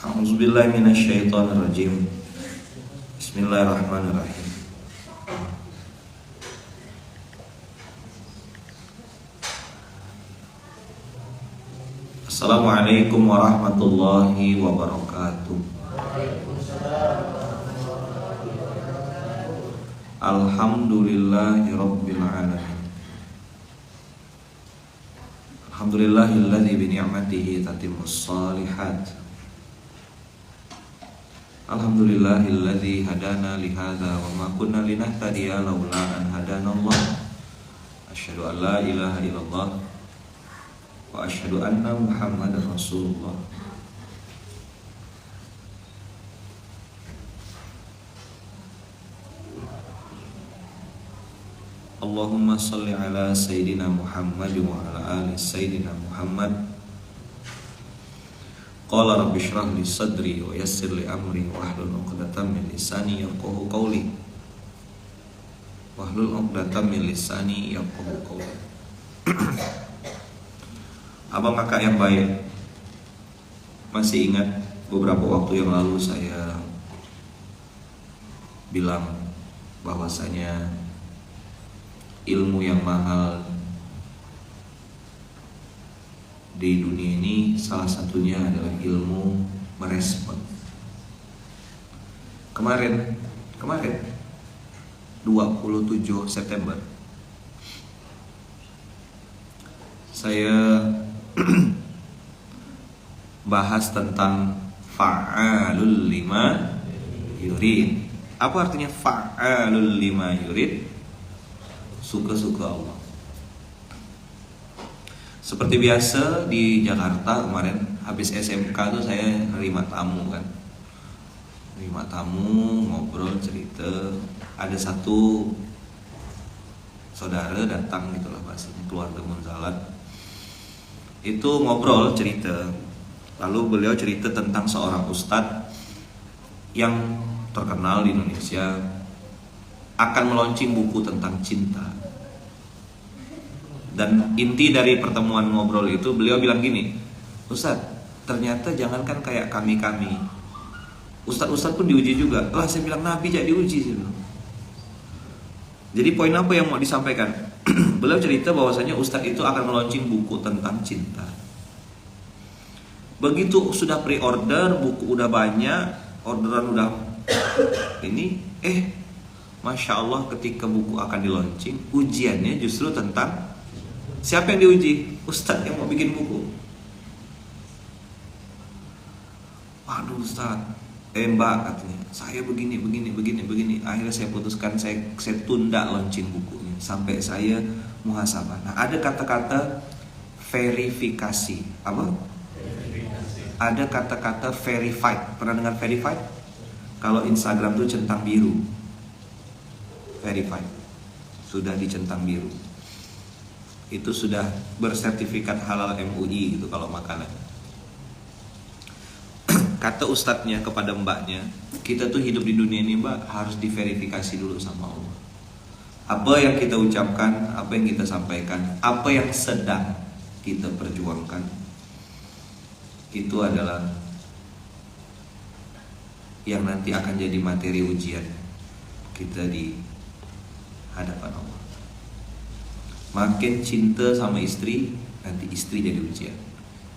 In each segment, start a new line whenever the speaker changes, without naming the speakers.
A'udzubillahi minasyaitonirrajim. Bismillahirrahmanirrahim. Assalamualaikum warahmatullahi wabarakatuh. Alhamdulillahi rabbil alamin. Alhamdulillahilladzi bi ni'matihi tatimmus shalihat. Alhamdulillahilladzi hadana li hadza wa ma kunna linahtadiya laula an hadanallah. Asyhadu an la ilaha illallah wa asyhadu anna Muhammadar Rasulullah. Allahumma salli ala Sayyidina Muhammad wa ala ali Sayyidina Muhammad. Qala rabbi shrah li sadri wa yassir li amri wahlul 'uqdatam min lisani yafqahu qawli. Wahlul 'uqdatam min lisani yafqahu qawli. Abang kakak yang baik, masih ingat beberapa waktu yang lalu saya bilang bahwasanya ilmu yang mahal di dunia ini salah satunya adalah ilmu merespon. Kemarin 27 September saya bahas tentang fa'alul lima yurid. Apa artinya fa'alul lima yurid? Suka-suka Allah. Seperti biasa di Jakarta kemarin habis SMK tuh saya nerima tamu kan. Nerima tamu, ngobrol, cerita. Ada satu saudara datang gitulah bahasanya, keluarga Munzalat. Itu ngobrol, cerita. Lalu beliau cerita tentang seorang ustadz yang terkenal di Indonesia akan meluncurkan buku tentang cinta. Dan inti dari pertemuan ngobrol itu beliau bilang gini, Ustaz, ternyata jangankan kayak kami-kami, Ustaz-ustaz pun diuji juga. Lah saya bilang Nabi jadi diuji sih. Jadi poin apa yang mau disampaikan? Beliau cerita bahwasanya Ustaz itu akan meluncurkan buku tentang cinta. Begitu sudah pre-order, buku udah banyak, orderan udah ini, Masya Allah ketika buku akan di-launching, ujiannya justru tentang siapa yang diuji? Ustadz yang mau bikin buku. Waduh Ustadz, Mbak katanya, saya begini. Akhirnya saya putuskan, saya tunda launching bukunya sampai saya muhasabah. Nah ada kata-kata verifikasi. Apa? Ada kata-kata verified. Pernah dengar verified? Kalau Instagram tuh centang biru. Verified. Sudah dicentang biru. Itu sudah bersertifikat halal MUI gitu kalau makanan. Kata ustadznya kepada mbaknya, kita tuh hidup di dunia ini mbak harus diverifikasi dulu sama Allah. Apa yang kita ucapkan, apa yang kita sampaikan, apa yang sedang kita perjuangkan, itu adalah yang nanti akan jadi materi ujian kita di hadapan Allah. Makin cinta sama istri, nanti istri jadi ujian.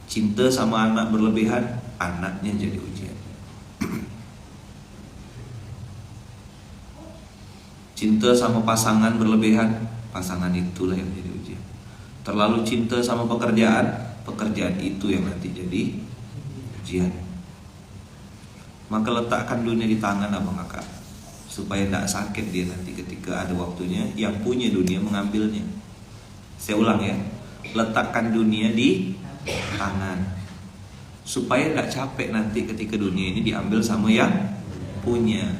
Cinta sama anak berlebihan, anaknya jadi ujian. Cinta sama pasangan berlebihan, pasangan itulah yang jadi ujian. Terlalu cinta sama pekerjaan, pekerjaan itu yang nanti jadi ujian. Maka letakkan dunia di tangan abang kakak, supaya tidak sakit dia nanti ketika ada waktunya yang punya dunia mengambilnya. Saya ulang ya, letakkan dunia di tangan supaya gak capek nanti ketika dunia ini diambil sama yang punya.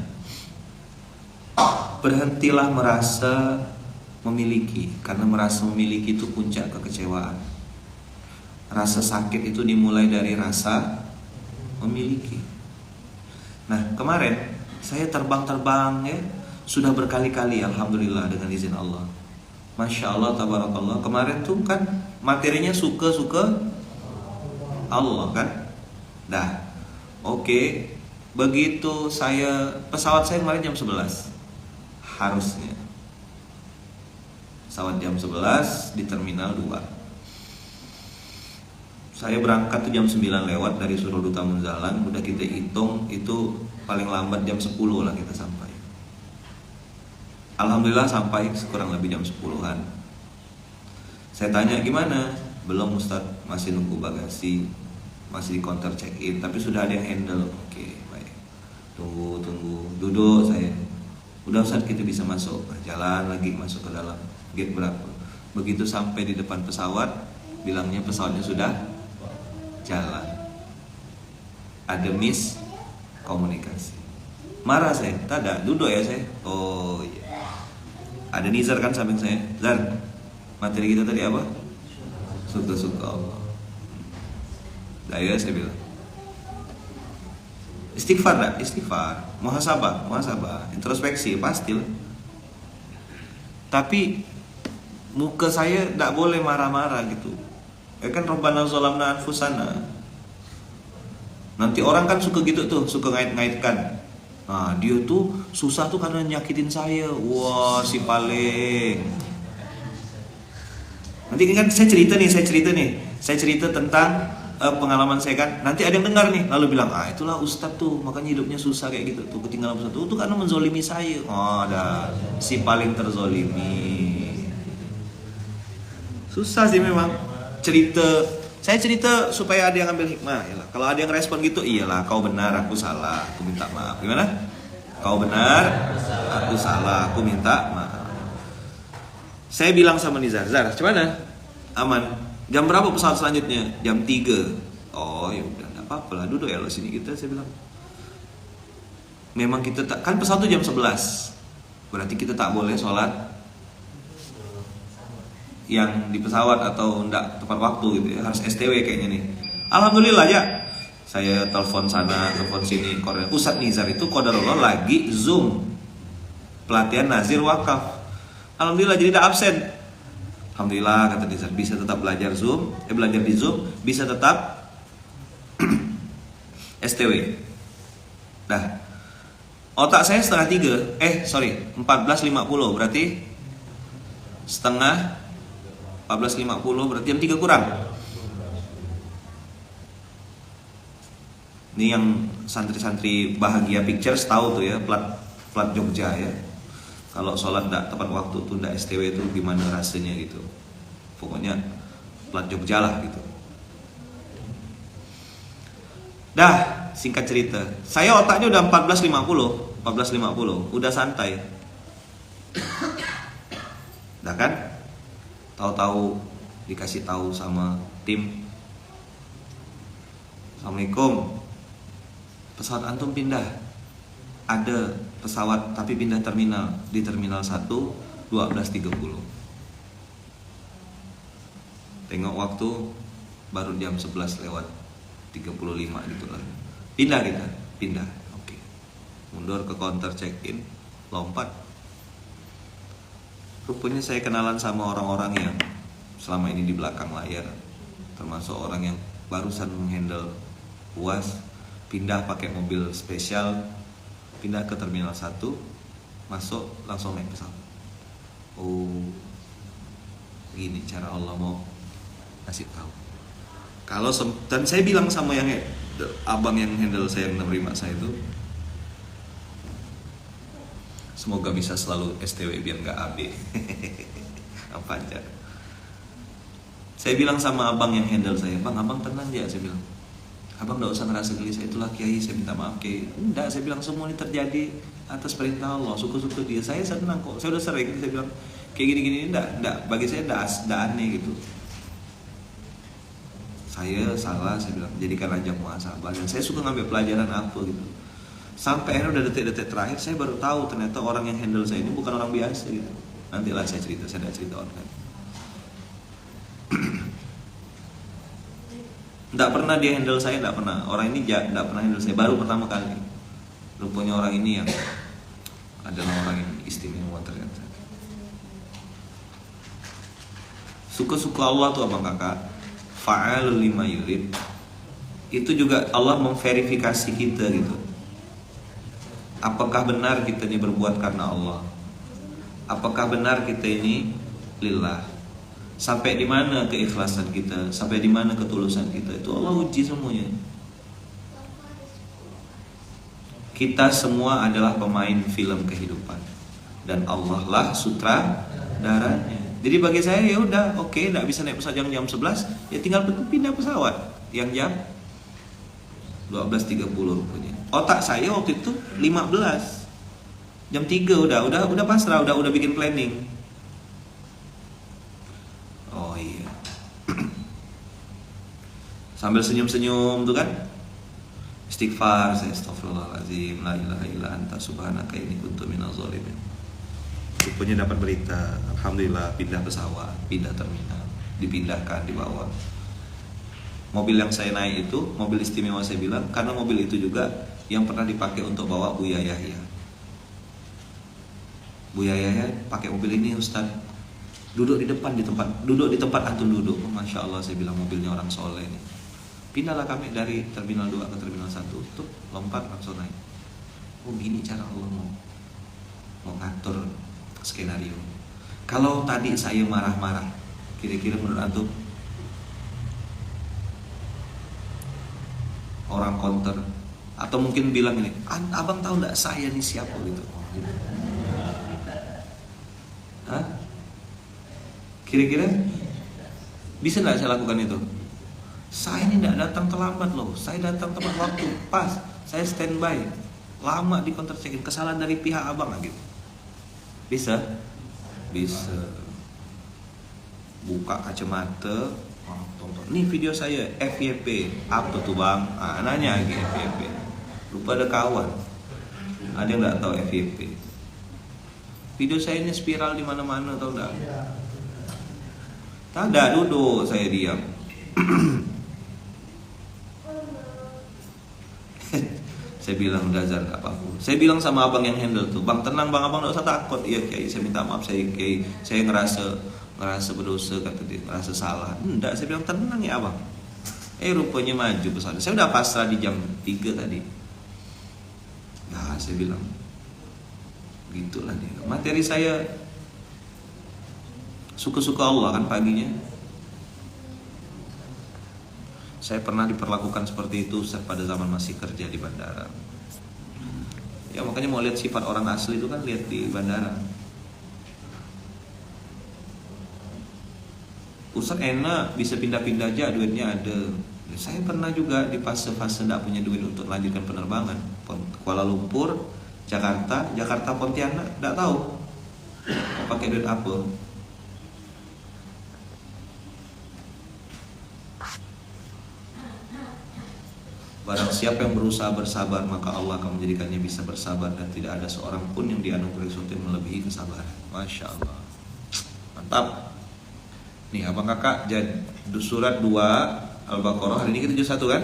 Berhentilah merasa memiliki, karena merasa memiliki itu puncak kekecewaan. Rasa sakit itu dimulai dari rasa memiliki. Nah kemarin saya terbang ya, sudah berkali-kali alhamdulillah dengan izin Allah. Masya Allah, tabarakallah. Kemarin tuh kan materinya suka-suka Allah kan. Dah Oke, begitu pesawat saya kemarin jam 11 harusnya. Pesawat jam 11 di Terminal 2. Saya berangkat tuh jam 9 lewat dari Suroduta Munzalan. Udah kita hitung itu paling lambat jam 10 lah kita sampai. Alhamdulillah sampai kurang lebih jam 10-an. Saya tanya gimana? Belum Ustadz, masih nunggu bagasi, masih di counter check-in, tapi sudah ada yang handle. Oke, baik. Tunggu, duduk saya. Udah Ustadz, kita bisa masuk. Jalan lagi masuk ke dalam gate berapa. Begitu sampai di depan pesawat, bilangnya pesawatnya sudah jalan. Ada miss komunikasi. Marah saya, tak ada, duduk ya saya. Oh iya. Ada Nizar kan samping saya. Zar, materi kita tadi apa? Suka-suka Allah. Saya bilang istighfar tak? Istighfar. Muhasabah, introspeksi pastilah. Tapi muka saya tak boleh marah-marah gitu. Ya kan Rabbana zalamna anfusana. Nanti orang kan suka gitu tuh, suka ngait-ngaitkan. Nah, dia tuh susah tuh karena nyakitin saya. Wah, si paling. Nanti kan saya cerita tentang pengalaman saya kan. Nanti ada yang dengar nih, lalu bilang, itulah Ustadz tuh, makanya hidupnya susah kayak gitu tuh, ketinggalan Ustadz tuh karena menzolimi saya. Oh, ada si paling terzolimi. Susah sih memang. Saya cerita supaya ada yang ambil hikmah. Yalah. Kalau ada yang respon gitu, iyalah kau benar, aku salah, aku minta maaf. Gimana? Kau benar, aku salah, aku minta maaf. Saya bilang sama Nizar, Zar, gimana? Aman. Jam berapa pesawat selanjutnya? Jam 3. Oh ya udah, enggak apa-apa lah, duduk ya lo sini kita. Saya bilang, memang kita kan pesawat itu jam 11. Berarti kita tak boleh sholat yang di pesawat atau enggak tepat waktu gitu ya, harus STW kayaknya nih. Alhamdulillah ya. Saya telepon sana, telepon sini, koordinat. Ustadz Nizar itu qadarullah lagi Zoom pelatihan nazir wakaf. Alhamdulillah jadi tidak absen. Alhamdulillah kata Nizar, bisa tetap belajar di Zoom, bisa tetap STW. Dah. Otak saya setengah 3. 14.50 berarti setengah 14.50 berarti jam 3 kurang. Ini yang santri-santri Bahagia Pictures tahu tuh ya, plat Jogja ya. Kalau sholat tidak tepat waktu tuh tidak STW itu gimana rasanya gitu. Pokoknya plat Jogja lah gitu. Dah, singkat cerita, saya otaknya udah 14.50, udah santai. Dah kan? Tahu-tahu dikasih tahu sama tim, Assalamualaikum, pesawat antum pindah. Ada pesawat tapi pindah terminal, di terminal 1 12.30. Tengok waktu baru jam 11 lewat 35 gitu lah. Pindah. Oke. Mundur ke counter check-in, lompat. Rupanya saya kenalan sama orang-orang yang selama ini di belakang layar, termasuk orang yang barusan menghandle UAS, pindah pakai mobil spesial, pindah ke terminal 1, masuk langsung naik pesawat. Oh, gini cara Allah mau kasih tahu. Dan saya bilang sama yang abang yang handle saya, yang menerima saya itu, semoga bisa selalu STW biar nggak AB. Apa aja. Saya bilang sama abang yang handle saya, abang tenang aja, saya bilang. Abang nggak usah ngerasa geli, saya itulah kiai, saya minta maaf kiai. Enggak, saya bilang semua ini terjadi atas perintah Allah, suka-suka dia. Saya senang kok, saya udah sering, saya bilang kayak gini-gini, enggak, bagi saya enggak aneh gitu. Saya salah, saya bilang, jadikan aja muhasabah. Dan saya suka ngambil pelajaran apa gitu. Sampai akhirnya udah detik-detik terakhir saya baru tahu ternyata orang yang handle saya ini bukan orang biasa gitu. Nantilah saya tidak cerita online. Tidak pernah dia handle saya, tidak pernah. Orang ini tidak pernah handle saya, baru pertama kali. Rupanya orang ini yang adalah orang yang istimewa ternyata. Suka-suka Allah tuh abang kakak. Fa'alul lima yurid. Itu juga Allah memverifikasi kita gitu. Apakah benar kita ini berbuat karena Allah? Apakah benar kita ini lillah? Sampai di mana keikhlasan kita? Sampai di mana ketulusan kita? Itu Allah uji semuanya. Kita semua adalah pemain film kehidupan, dan Allah lah sutradaranya. Jadi bagi saya ya udah, oke, enggak bisa naik pesawat jam 11, ya tinggal pindah pesawat yang jam 12.30 punya. Otak saya waktu itu 15. Jam 3 udah pasrah, udah bikin planning. Oh iya. Sambil senyum-senyum tuh kan. Istighfar, saya astagfirullahaladzim, la ilaha illa anta subhanaka inni kuntu minaz zalimin. Rupanya dapat berita, alhamdulillah pindah pesawat, pindah terminal, dipindahkan, dibawa. Mobil yang saya naik itu mobil istimewa, saya bilang, karena mobil itu juga yang pernah dipakai untuk bawa Buya Yahya. Buya Yahya pakai mobil ini, Ustaz. Duduk di tempat antum duduk. Oh, Masya Allah, saya bilang mobilnya orang soleh ini. Pindahlah kami dari terminal 2 ke terminal 1, tuh lompat langsung naik. Oh, gini cara Allah mau ngatur skenario. Kalau tadi saya marah-marah, kira-kira menurut antum orang counter atau mungkin bilang ini, abang tahu nggak saya ini siapa gitu? Hah? Kira-kira bisa nggak saya lakukan itu? Saya ini tidak datang terlambat loh, saya datang tepat waktu, pas, saya standby, lama di counter check-in, kesalahan dari pihak abang gitu. Bisa? Bisa. Buka kacamata, tonton. Nih video saya FYP, apa tuh bang? Nanya lagi FYP. Lupa ada kawan. Ada yang nggak tahu FYP? Video saya ini spiral di mana-mana, tahu nggak? Tak ada, duduk saya diam. Saya bilang udah Zar, gak apa-apa. Saya bilang sama abang yang handle tuh, bang tenang bang, abang gak usah takut. Iya Kiai, saya minta maaf, saya ngerasa berdosa, kata dia, ngerasa salah. Enggak, saya bilang tenang ya abang. Rupanya maju pesawat. Saya udah pasrah di jam 3 tadi. Nah, saya bilang gitulah dia. Materi saya suka-suka Allah kan paginya. Saya pernah diperlakukan seperti itu pada zaman masih kerja di bandara. Ya makanya mau lihat sifat orang asli itu kan lihat di bandara. Ustaz enak, bisa pindah-pindah aja, duitnya ada. Saya pernah juga di fase-fase tidak punya duit untuk melanjutkan penerbangan. Kuala Lumpur, Jakarta Pontianak, tidak tahu mau pakai duit apa. Barang siapa yang berusaha bersabar, maka Allah akan menjadikannya bisa bersabar, dan tidak ada seorang pun yang dianugerahi sesuatu yang melebihi kesabaran. Masya Allah, mantap. Nih abang kakak, surat 2 Al-Baqarah, hari ini kita 71 kan?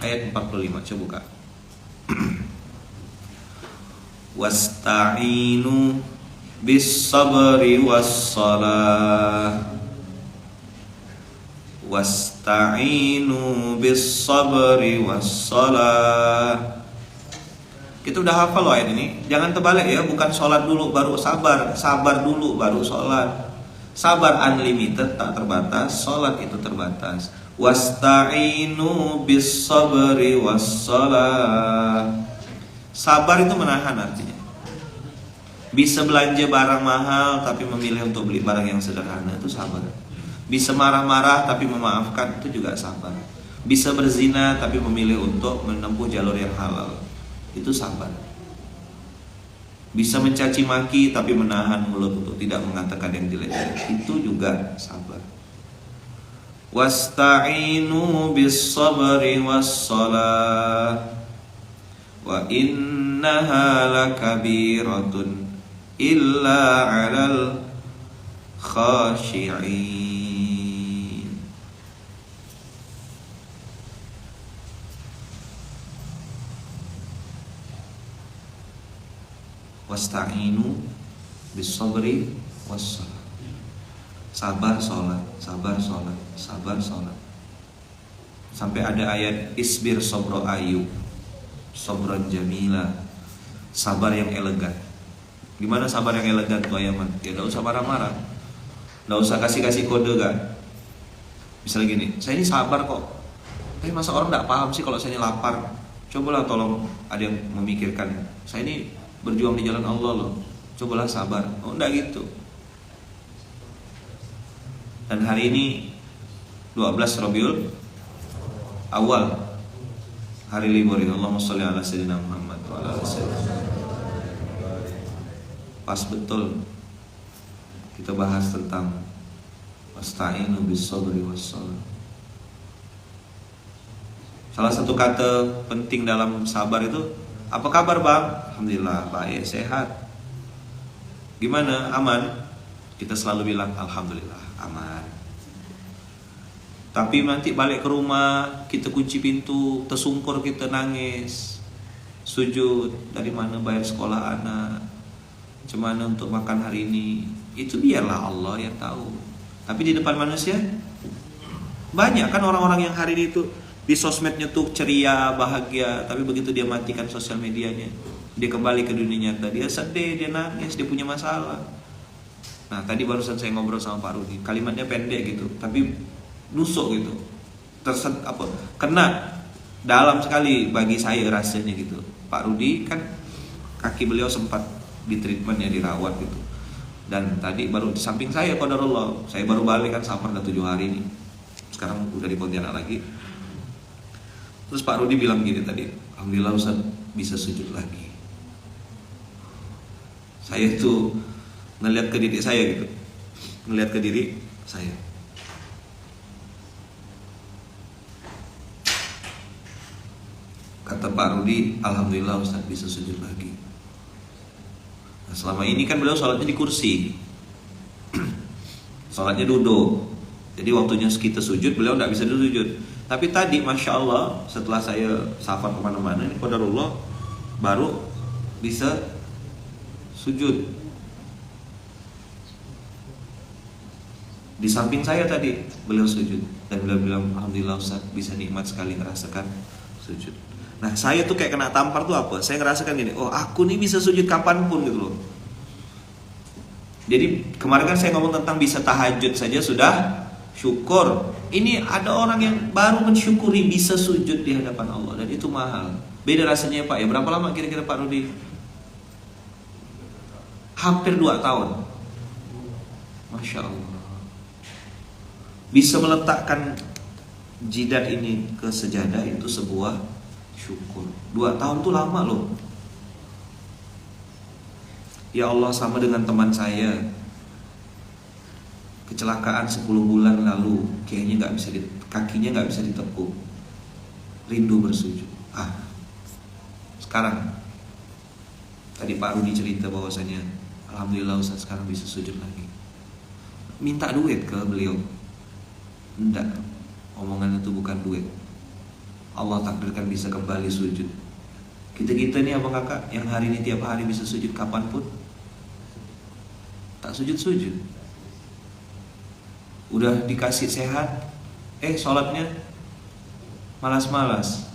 Ayat 45, coba buka. Wasta'inu bis sabri was salah. Wasta'inu bis sabri was salah. Kita udah hafal loh ayat ini. Jangan terbalik ya, bukan sholat dulu baru sabar, sabar dulu baru sholat. Sabar unlimited, tak terbatas, sholat itu terbatas. Wasta'inu bis sabri was salah. Sabar itu menahan artinya. Bisa belanja barang mahal tapi memilih untuk beli barang yang sederhana, itu sabar. Bisa marah-marah tapi memaafkan, itu juga sabar. Bisa berzina tapi memilih untuk menempuh jalur yang halal, itu sabar. Bisa mencaci maki tapi menahan mulut untuk tidak mengatakan yang jelek-jelek, itu juga sabar. Wasta'inu bis sabri was salah wa innaha lakabiratun illa 'alal khashi'in. Wasta'inu bis sabri was salah. Sabar sholat, sabar sholat, sabar sholat. Sampai ada ayat isbir sabra Ayub, sabran jamila, sabar yang elegan. Gimana sabar yang elegan tuh Ayaman? Ya gak usah marah-marah, gak usah kasih-kasih kode kan. Misalnya gini, saya ini sabar kok, tapi masa orang gak paham sih kalau saya ini lapar. Cobalah tolong ada yang memikirkan, saya ini berjuang di jalan Allah loh, cobalah sabar. Oh enggak gitu. Dan hari ini 12 Rabiul Awal, hari libur ya. Allahumma sholli ala sayyidina Muhammad wa ala sayyidina. Pas betul kita bahas tentang wasta'inu bis sabri was salah. Salah satu kata penting dalam sabar itu, apa kabar bang? Alhamdulillah baik, sehat. Gimana? Aman? Kita selalu bilang alhamdulillah aman. Tapi nanti balik ke rumah, kita kunci pintu, tersungkur, kita nangis, sujud, dari mana bayar sekolah anak, cemana untuk makan hari ini. Itu biarlah Allah yang tahu. Tapi di depan manusia, banyak kan orang-orang yang hari ini tuh di sosmednya tuh ceria, bahagia, tapi begitu dia matikan sosial medianya, dia kembali ke dunia nyata, dia sedih, dia nangis, dia punya masalah. Nah tadi barusan saya ngobrol sama Pak Rudi, kalimatnya pendek gitu, tapi nusuk gitu, kena dalam sekali bagi saya rasanya gitu. Pak Rudi kan kaki beliau sempat di treatment ya, dirawat gitu. Dan tadi baru di samping saya, qadarullah, saya baru balik kan, Safar udah 7 hari ini. Sekarang udah di Pontianak lagi. Terus Pak Rudi bilang gini tadi, alhamdulillah Ustaz bisa sujud lagi. Saya tuh ngelihat ke diri saya gitu, ngelihat ke diri saya. Kata Pak Rudi, alhamdulillah Ustaz bisa sujud lagi. Nah, selama ini kan beliau sholatnya di kursi, sholatnya duduk. Jadi waktunya kita sujud, beliau tidak bisa sujud. Tapi tadi Masya Allah, setelah saya safar kemana-mana, ini qadarullah, baru bisa sujud. Di samping saya tadi beliau sujud, dan beliau bilang alhamdulillah Ustaz bisa nikmat sekali merasakan sujud. Nah saya tuh kayak kena tampar tuh apa? Saya ngerasakan gini, oh aku nih bisa sujud kapanpun gitu loh. Jadi kemarin kan saya ngomong tentang bisa tahajud saja sudah syukur. Ini ada orang yang baru mensyukuri bisa sujud di hadapan Allah, dan itu mahal. Beda rasanya Pak ya. Berapa lama kira-kira Pak Rudi? Hampir 2 tahun. Masya Allah. Bisa meletakkan jidat ini ke sejadah itu sebuah syukur. 2 tahun tuh lama loh. Ya Allah, sama dengan teman saya, kecelakaan 10 bulan lalu, kayaknya nggak bisa kakinya nggak bisa ditekuk, rindu bersujud. Sekarang tadi Pak Rudi cerita bahwasanya alhamdulillah Ustaz sekarang bisa sujud lagi. Minta duit ke beliau? Enggak, omongan itu bukan duit. Allah takdirkan bisa kembali sujud. Kita-kita nih abang kakak yang hari ini tiap hari bisa sujud kapanpun, tak sujud-sujud. Udah dikasih sehat, sholatnya malas-malas,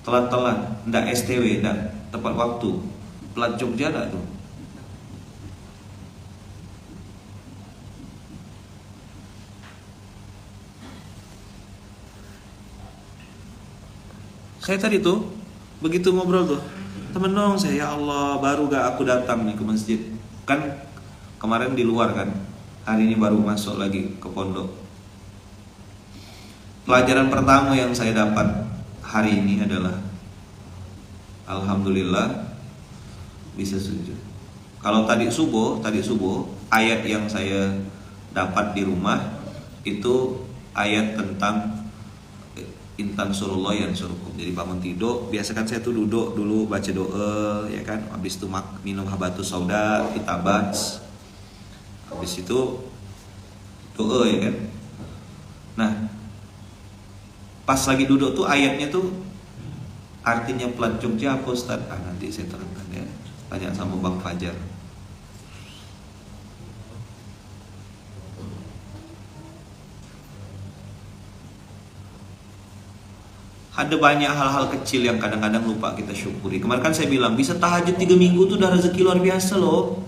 telat-telat, ndak STW, ndak tepat waktu, pelat Jogja dah tuh. Saya tadi tuh begitu ngobrol tuh, temen dong saya, ya Allah baru gak aku datang nih ke masjid. Kan kemarin di luar kan, hari ini baru masuk lagi ke pondok. Pelajaran pertama yang saya dapat hari ini adalah alhamdulillah bisa sujud. Kalau tadi subuh ayat yang saya dapat di rumah itu ayat tentang intan surullah yang suruhkum. Jadi bangun tidur, biasa kan saya tuh duduk dulu baca doa ya kan, habis itu minum habatus sauda, kitabats, habis itu doa ya kan. Nah pas lagi duduk tuh ayatnya tuh artinya pelat Jogja apa Ustaz? Nanti saya terangkan ya, tanya sama Bang Fajar. Ada banyak hal-hal kecil yang kadang-kadang lupa kita syukuri. Kemarin kan saya bilang, bisa tahajud 3 minggu tuh udah rezeki luar biasa loh.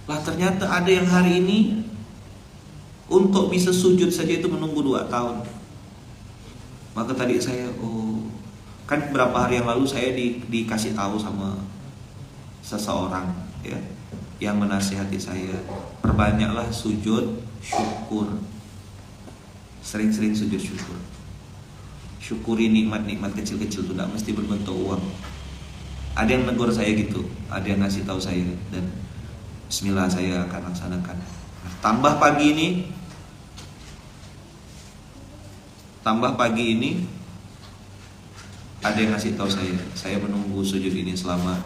Lah ternyata ada yang hari ini untuk bisa sujud saja itu menunggu 2 tahun. Maka tadi saya, kan beberapa hari yang lalu saya dikasih tahu sama seseorang ya, yang menasihati saya, perbanyaklah sujud syukur. Sering-sering sujud syukur. Syukuri nikmat-nikmat kecil-kecil itu tidak mesti berbentuk uang. Ada yang negur saya gitu, ada yang ngasih tahu saya, dan bismillah saya akan laksanakan. Tambah pagi ini ada yang ngasih tahu saya menunggu sujud ini selama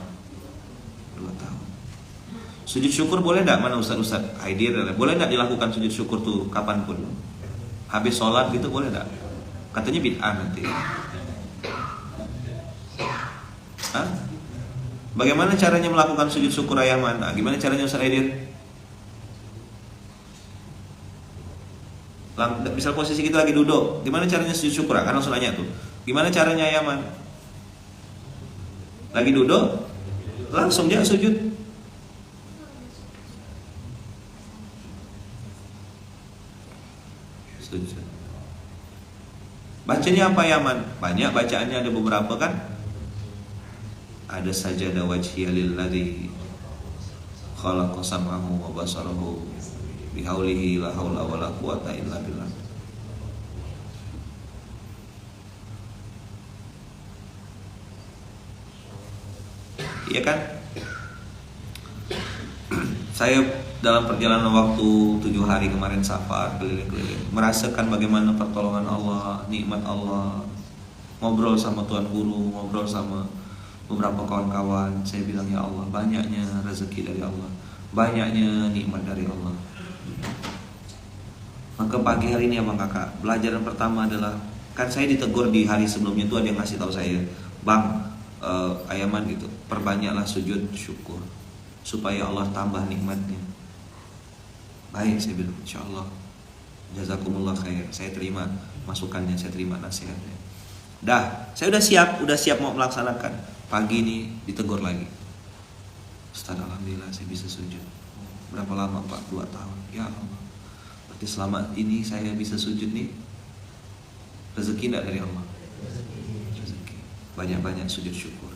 2 tahun. Sujud syukur boleh enggak? Mana Ustaz Haidir, boleh enggak dilakukan sujud syukur tuh kapanpun? Habis sholat gitu boleh enggak? Katanya bid'ah nanti. Hah? Bagaimana caranya melakukan sujud syukur ayah mana? Gimana caranya Ustaz Haidir? Misal posisi kita lagi duduk, gimana caranya sujud syukur? Kan langsung nanya tuh, gimana caranya ayah mana? Lagi duduk, langsung dia sujud. Sujud. Bacanya apa Yaman? Banyak bacaannya, ada beberapa kan. Ada sajada wajhiya lilladzi khalaqa sam'ahu wa basarahu bihaulihi la haula wala quwata illa billah. Iya kan? Saya dalam perjalanan waktu 7 hari kemarin safar keliling-keliling, merasakan bagaimana pertolongan Allah, nikmat Allah. Ngobrol sama tuan guru, ngobrol sama beberapa kawan-kawan. Saya bilang, ya Allah, banyaknya rezeki dari Allah, banyaknya nikmat dari Allah. Maka pagi hari ini abang kakak, pelajaran pertama adalah, kan saya ditegur di hari sebelumnya tuh, ada yang ngasih tahu saya, Bang, Ayaman gitu, perbanyaklah sujud syukur supaya Allah tambah nikmatnya. Baik, saya bilang, insyaallah, jazakumullah khair, saya terima masukannya, saya terima nasihatnya. Saya udah siap mau melaksanakan. Pagi ini ditegur lagi, Ustaz, alhamdulillah saya bisa sujud. Berapa lama Pak? 2 tahun. Ya Allah, berarti selama ini saya bisa sujud nih, rezeki enggak dari Allah? Rezeki. Banyak-banyak sujud syukur,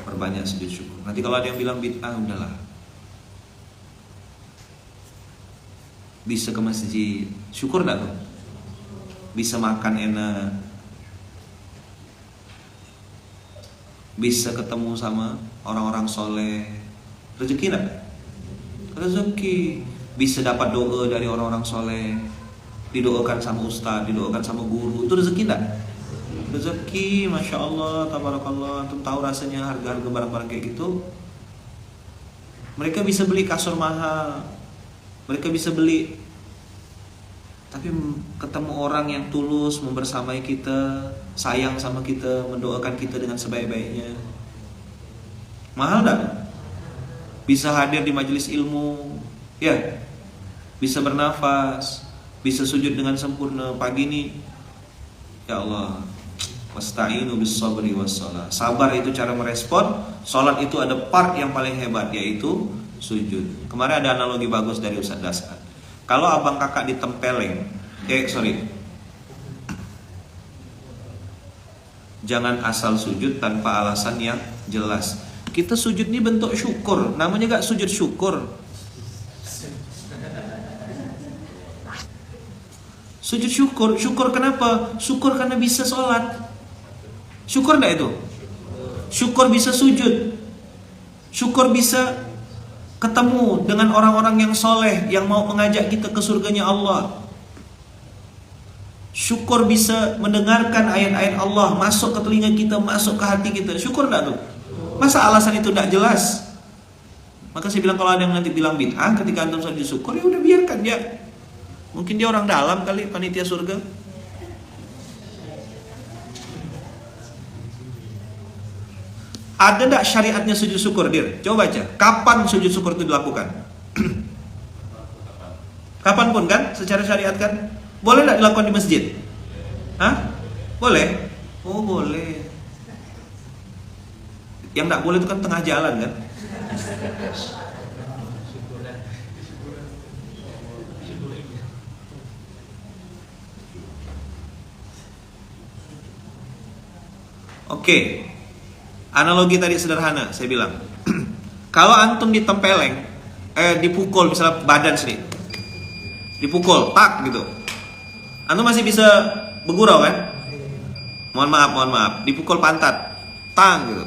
perbanyak sujud syukur. Nanti kalau ada yang bilang bid'ah, udahlah. Bisa ke masjid, syukur enggak tuh? Bisa makan enak, bisa ketemu sama orang-orang soleh, rezeki enggak? Rezeki. Bisa dapat doa dari orang-orang soleh, didoakan sama ustaz, didoakan sama guru, itu rezeki enggak? Rezeki, masya Allah, tabarakallah. Antum tahu rasanya harga-harga barang-barang kayak gitu. Mereka bisa beli kasur mahal, mereka bisa beli, tapi ketemu orang yang tulus membersamai kita, sayang sama kita, mendoakan kita dengan sebaik-baiknya, mahal enggak? Bisa hadir di majelis ilmu, ya, bisa bernafas, bisa sujud dengan sempurna. Pagi ini, ya Allah, wasta'inu bis sabri was shalah. Sabar itu cara merespon. Salat itu ada part yang paling hebat, yaitu sujud. Kemarin ada analogi bagus dari Ustaz Dasar. Kalau abang kakak ditempeleng, jangan asal sujud tanpa alasan yang jelas. Kita sujud ini bentuk syukur, namanya gak sujud syukur. Sujud syukur, syukur kenapa? Syukur karena bisa sholat. Syukur enggak itu? Syukur bisa sujud, syukur bisa ketemu dengan orang-orang yang soleh, yang mau mengajak kita ke surganya Allah. Syukur bisa mendengarkan ayat-ayat Allah masuk ke telinga kita, masuk ke hati kita. Syukur enggak tuh? Masa alasan itu enggak jelas? Maka saya bilang, kalau ada yang nanti bilang bid'ah ketika antum sujud syukur, ya udah biarkan dia. Mungkin dia orang dalam kali, panitia surga. Ada enggak syariatnya sujud syukur, Dir? Coba baca. Kapan sujud syukur itu dilakukan? Kapanpun kan? Secara syariat kan? Boleh enggak dilakukan di masjid? Hah? Boleh? Oh boleh. Yang nggak boleh itu kan tengah jalan kan? Oke, analogi tadi sederhana, saya bilang. Kalau antum ditempeleng, dipukul misalnya badan sini, dipukul, tak gitu, antum masih bisa bergurau kan? Mohon maaf, dipukul pantat, tang gitu,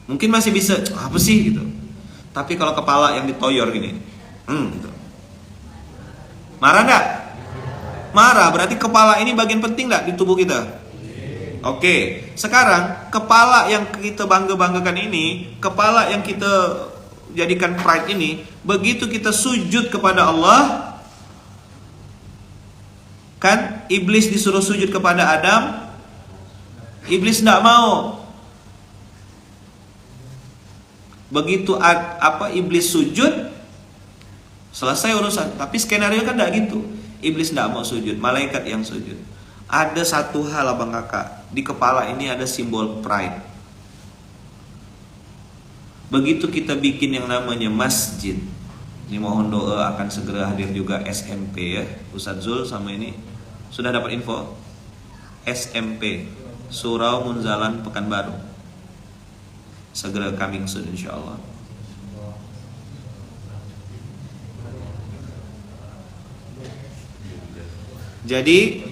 mungkin masih bisa, apa sih gitu. Tapi kalau kepala yang ditoyor gini, gitu. Marah nggak? Marah, berarti kepala ini bagian penting nggak di tubuh kita? Oke, sekarang kepala yang kita bangga-banggakan ini, kepala yang kita jadikan pride ini, begitu kita sujud kepada Allah, kan iblis disuruh sujud kepada Adam, iblis tidak mau. Begitu iblis sujud, selesai urusan. Tapi skenario kan tidak gitu. Iblis tidak mau sujud, malaikat yang sujud. Ada satu hal abang kakak, di kepala ini ada simbol pride. Begitu kita bikin yang namanya masjid, ini mohon doa akan segera hadir juga SMP ya. Ustadz Zul sama ini sudah dapat info SMP Surau Munzalan Pekanbaru, segera coming soon insyaallah. Jadi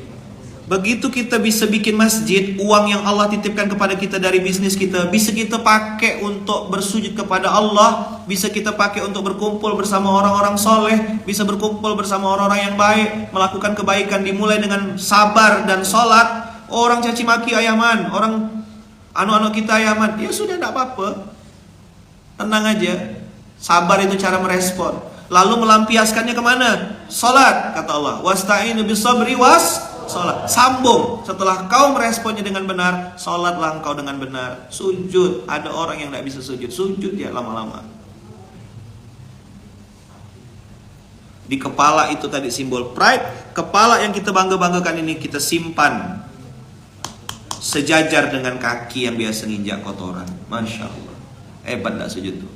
begitu kita bisa bikin masjid, uang yang Allah titipkan kepada kita dari bisnis kita bisa kita pakai untuk bersujud kepada Allah, bisa kita pakai untuk berkumpul bersama orang-orang soleh, bisa berkumpul bersama orang-orang yang baik, melakukan kebaikan dimulai dengan sabar dan sholat. Orang caci maki ayaman, orang anu-anu kita ayaman, ya sudah tidak apa-apa, tenang aja. Sabar itu cara merespon. Lalu melampiaskannya kemana? Sholat, kata Allah, wasta'inu bis-sabri sholat, sambung. Setelah kau meresponnya dengan benar, sholatlah engkau dengan benar. Sujud, ada orang yang tidak bisa sujud ya lama-lama. Di kepala itu tadi simbol pride. Kepala yang kita bangga-banggakan ini kita simpan sejajar dengan kaki yang biasa nginjak kotoran. Masya Allah, hebat tidak sujud tuh.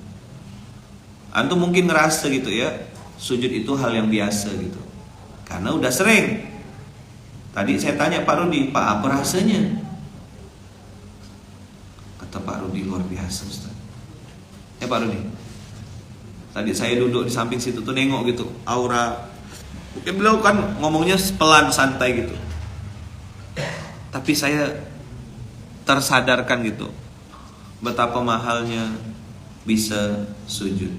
Antum mungkin ngerasa gitu ya, sujud itu hal yang biasa gitu, karena udah sering. Tadi saya tanya Pak Rudi, Pak apa rasanya? Kata Pak Rudi luar biasa Ustaz. Pak Rudi, tadi saya duduk di samping situ tuh nengok gitu, aura. Mungkin beliau kan ngomongnya pelan santai gitu, tapi saya tersadarkan gitu betapa mahalnya bisa sujud.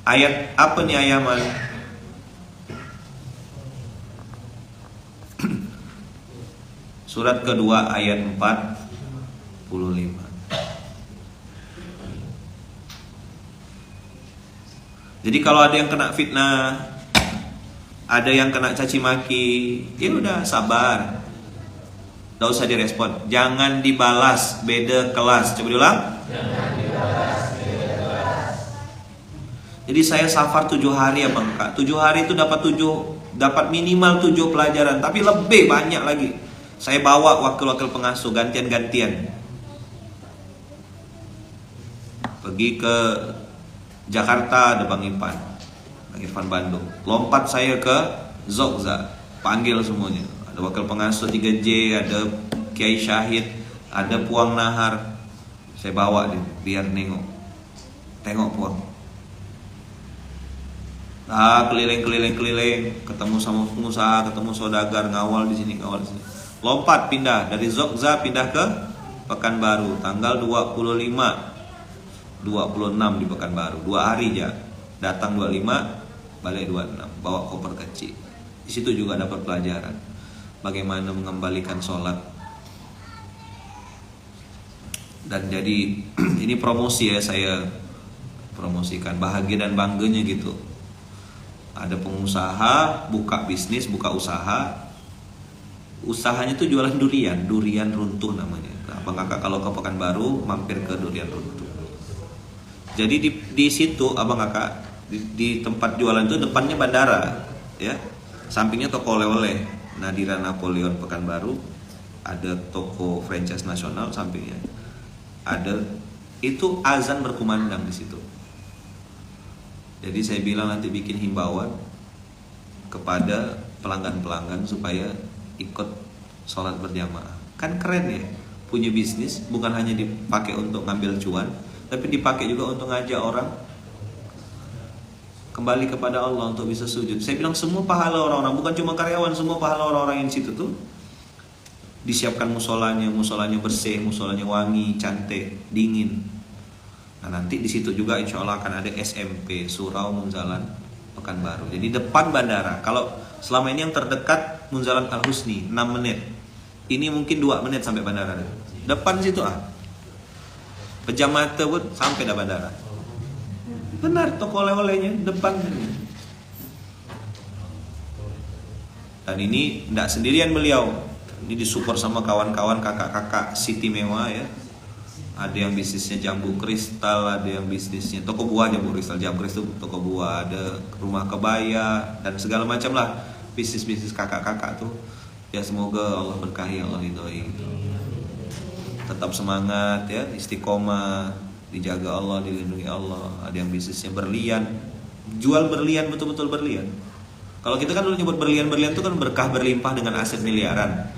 Ayat apa nih ayaman? Surat kedua ayat 45. Jadi kalau ada yang kena fitnah, ada yang kena caci maki, ya udah sabar, gak usah direspon, jangan dibalas, beda kelas. Coba diulang. Jangan dibalas, beda kelas. Jadi saya safar 7 hari ya Bang Kak. 7 hari itu dapat minimal 7 pelajaran, tapi lebih banyak lagi. Saya bawa wakil-wakil pengasuh gantian-gantian. Pergi ke Jakarta ada Bang Irfan Bandung. Lompat saya ke Zogza, panggil semuanya. Ada wakil pengasuh 3J, ada Kiai Syahid, ada Puang Nahar. Saya bawa dia biar tengok Puang. Keliling, ketemu sama pengusaha, ketemu saudagar, ngawal di sini. Lompat pindah dari Zogza pindah ke Pekanbaru tanggal 25 26 di Pekanbaru. 2 hari ya. Datang 25, balik 26, bawa koper kecil. Di situ juga dapat pelajaran bagaimana mengembalikan sholat. Dan jadi ini promosi ya, saya promosikan, bahagia dan bangganya gitu. Ada pengusaha buka bisnis, buka usaha. Usahanya tuh jualan durian runtuh namanya. Nah, Abang Kakak kalau ke Pekanbaru mampir ke durian runtuh. Jadi di situ Abang Kakak di tempat jualan itu depannya bandara, ya, sampingnya toko oleh-oleh. Nadira Napoleon Pekanbaru, ada toko franchise nasional sampingnya. Ada itu azan berkumandang di situ. Jadi saya bilang nanti bikin himbauan kepada pelanggan-pelanggan supaya ikut sholat berjamaah. Kan keren ya, punya bisnis bukan hanya dipakai untuk ngambil cuan, tapi dipakai juga untuk ngajak orang kembali kepada Allah untuk bisa sujud. Saya bilang semua pahala orang-orang, bukan cuma karyawan, semua pahala orang-orang yang di situ tuh disiapkan musolanya bersih, musolanya wangi, cantik, dingin. Nah nanti di situ juga insya Allah akan ada SMP Surau Munzalan Pekanbaru. Jadi depan bandara. Kalau selama ini yang terdekat Munzalan Al Husni 6 menit. Ini mungkin 2 menit sampai bandara. Depan situ pejam mata pun sampai dah bandara. Benar, toko oleh-olehnya depan. Dan ini tidak sendirian beliau. Ini disupport sama kawan-kawan kakak-kakak Siti Mewah ya. Ada yang bisnisnya jambu kristal, ada yang bisnisnya toko buah jambu kristal, jambu kristal toko buah, ada rumah kebaya dan segala macam lah bisnis-bisnis kakak-kakak tuh. Ya semoga Allah berkahi, Allah ridhoi. Tetap semangat ya, istiqomah, dijaga Allah, dilindungi Allah. Ada yang bisnisnya berlian, jual berlian, betul-betul berlian. Kalau kita kan dulu nyebut berlian itu kan berkah berlimpah dengan aset miliaran.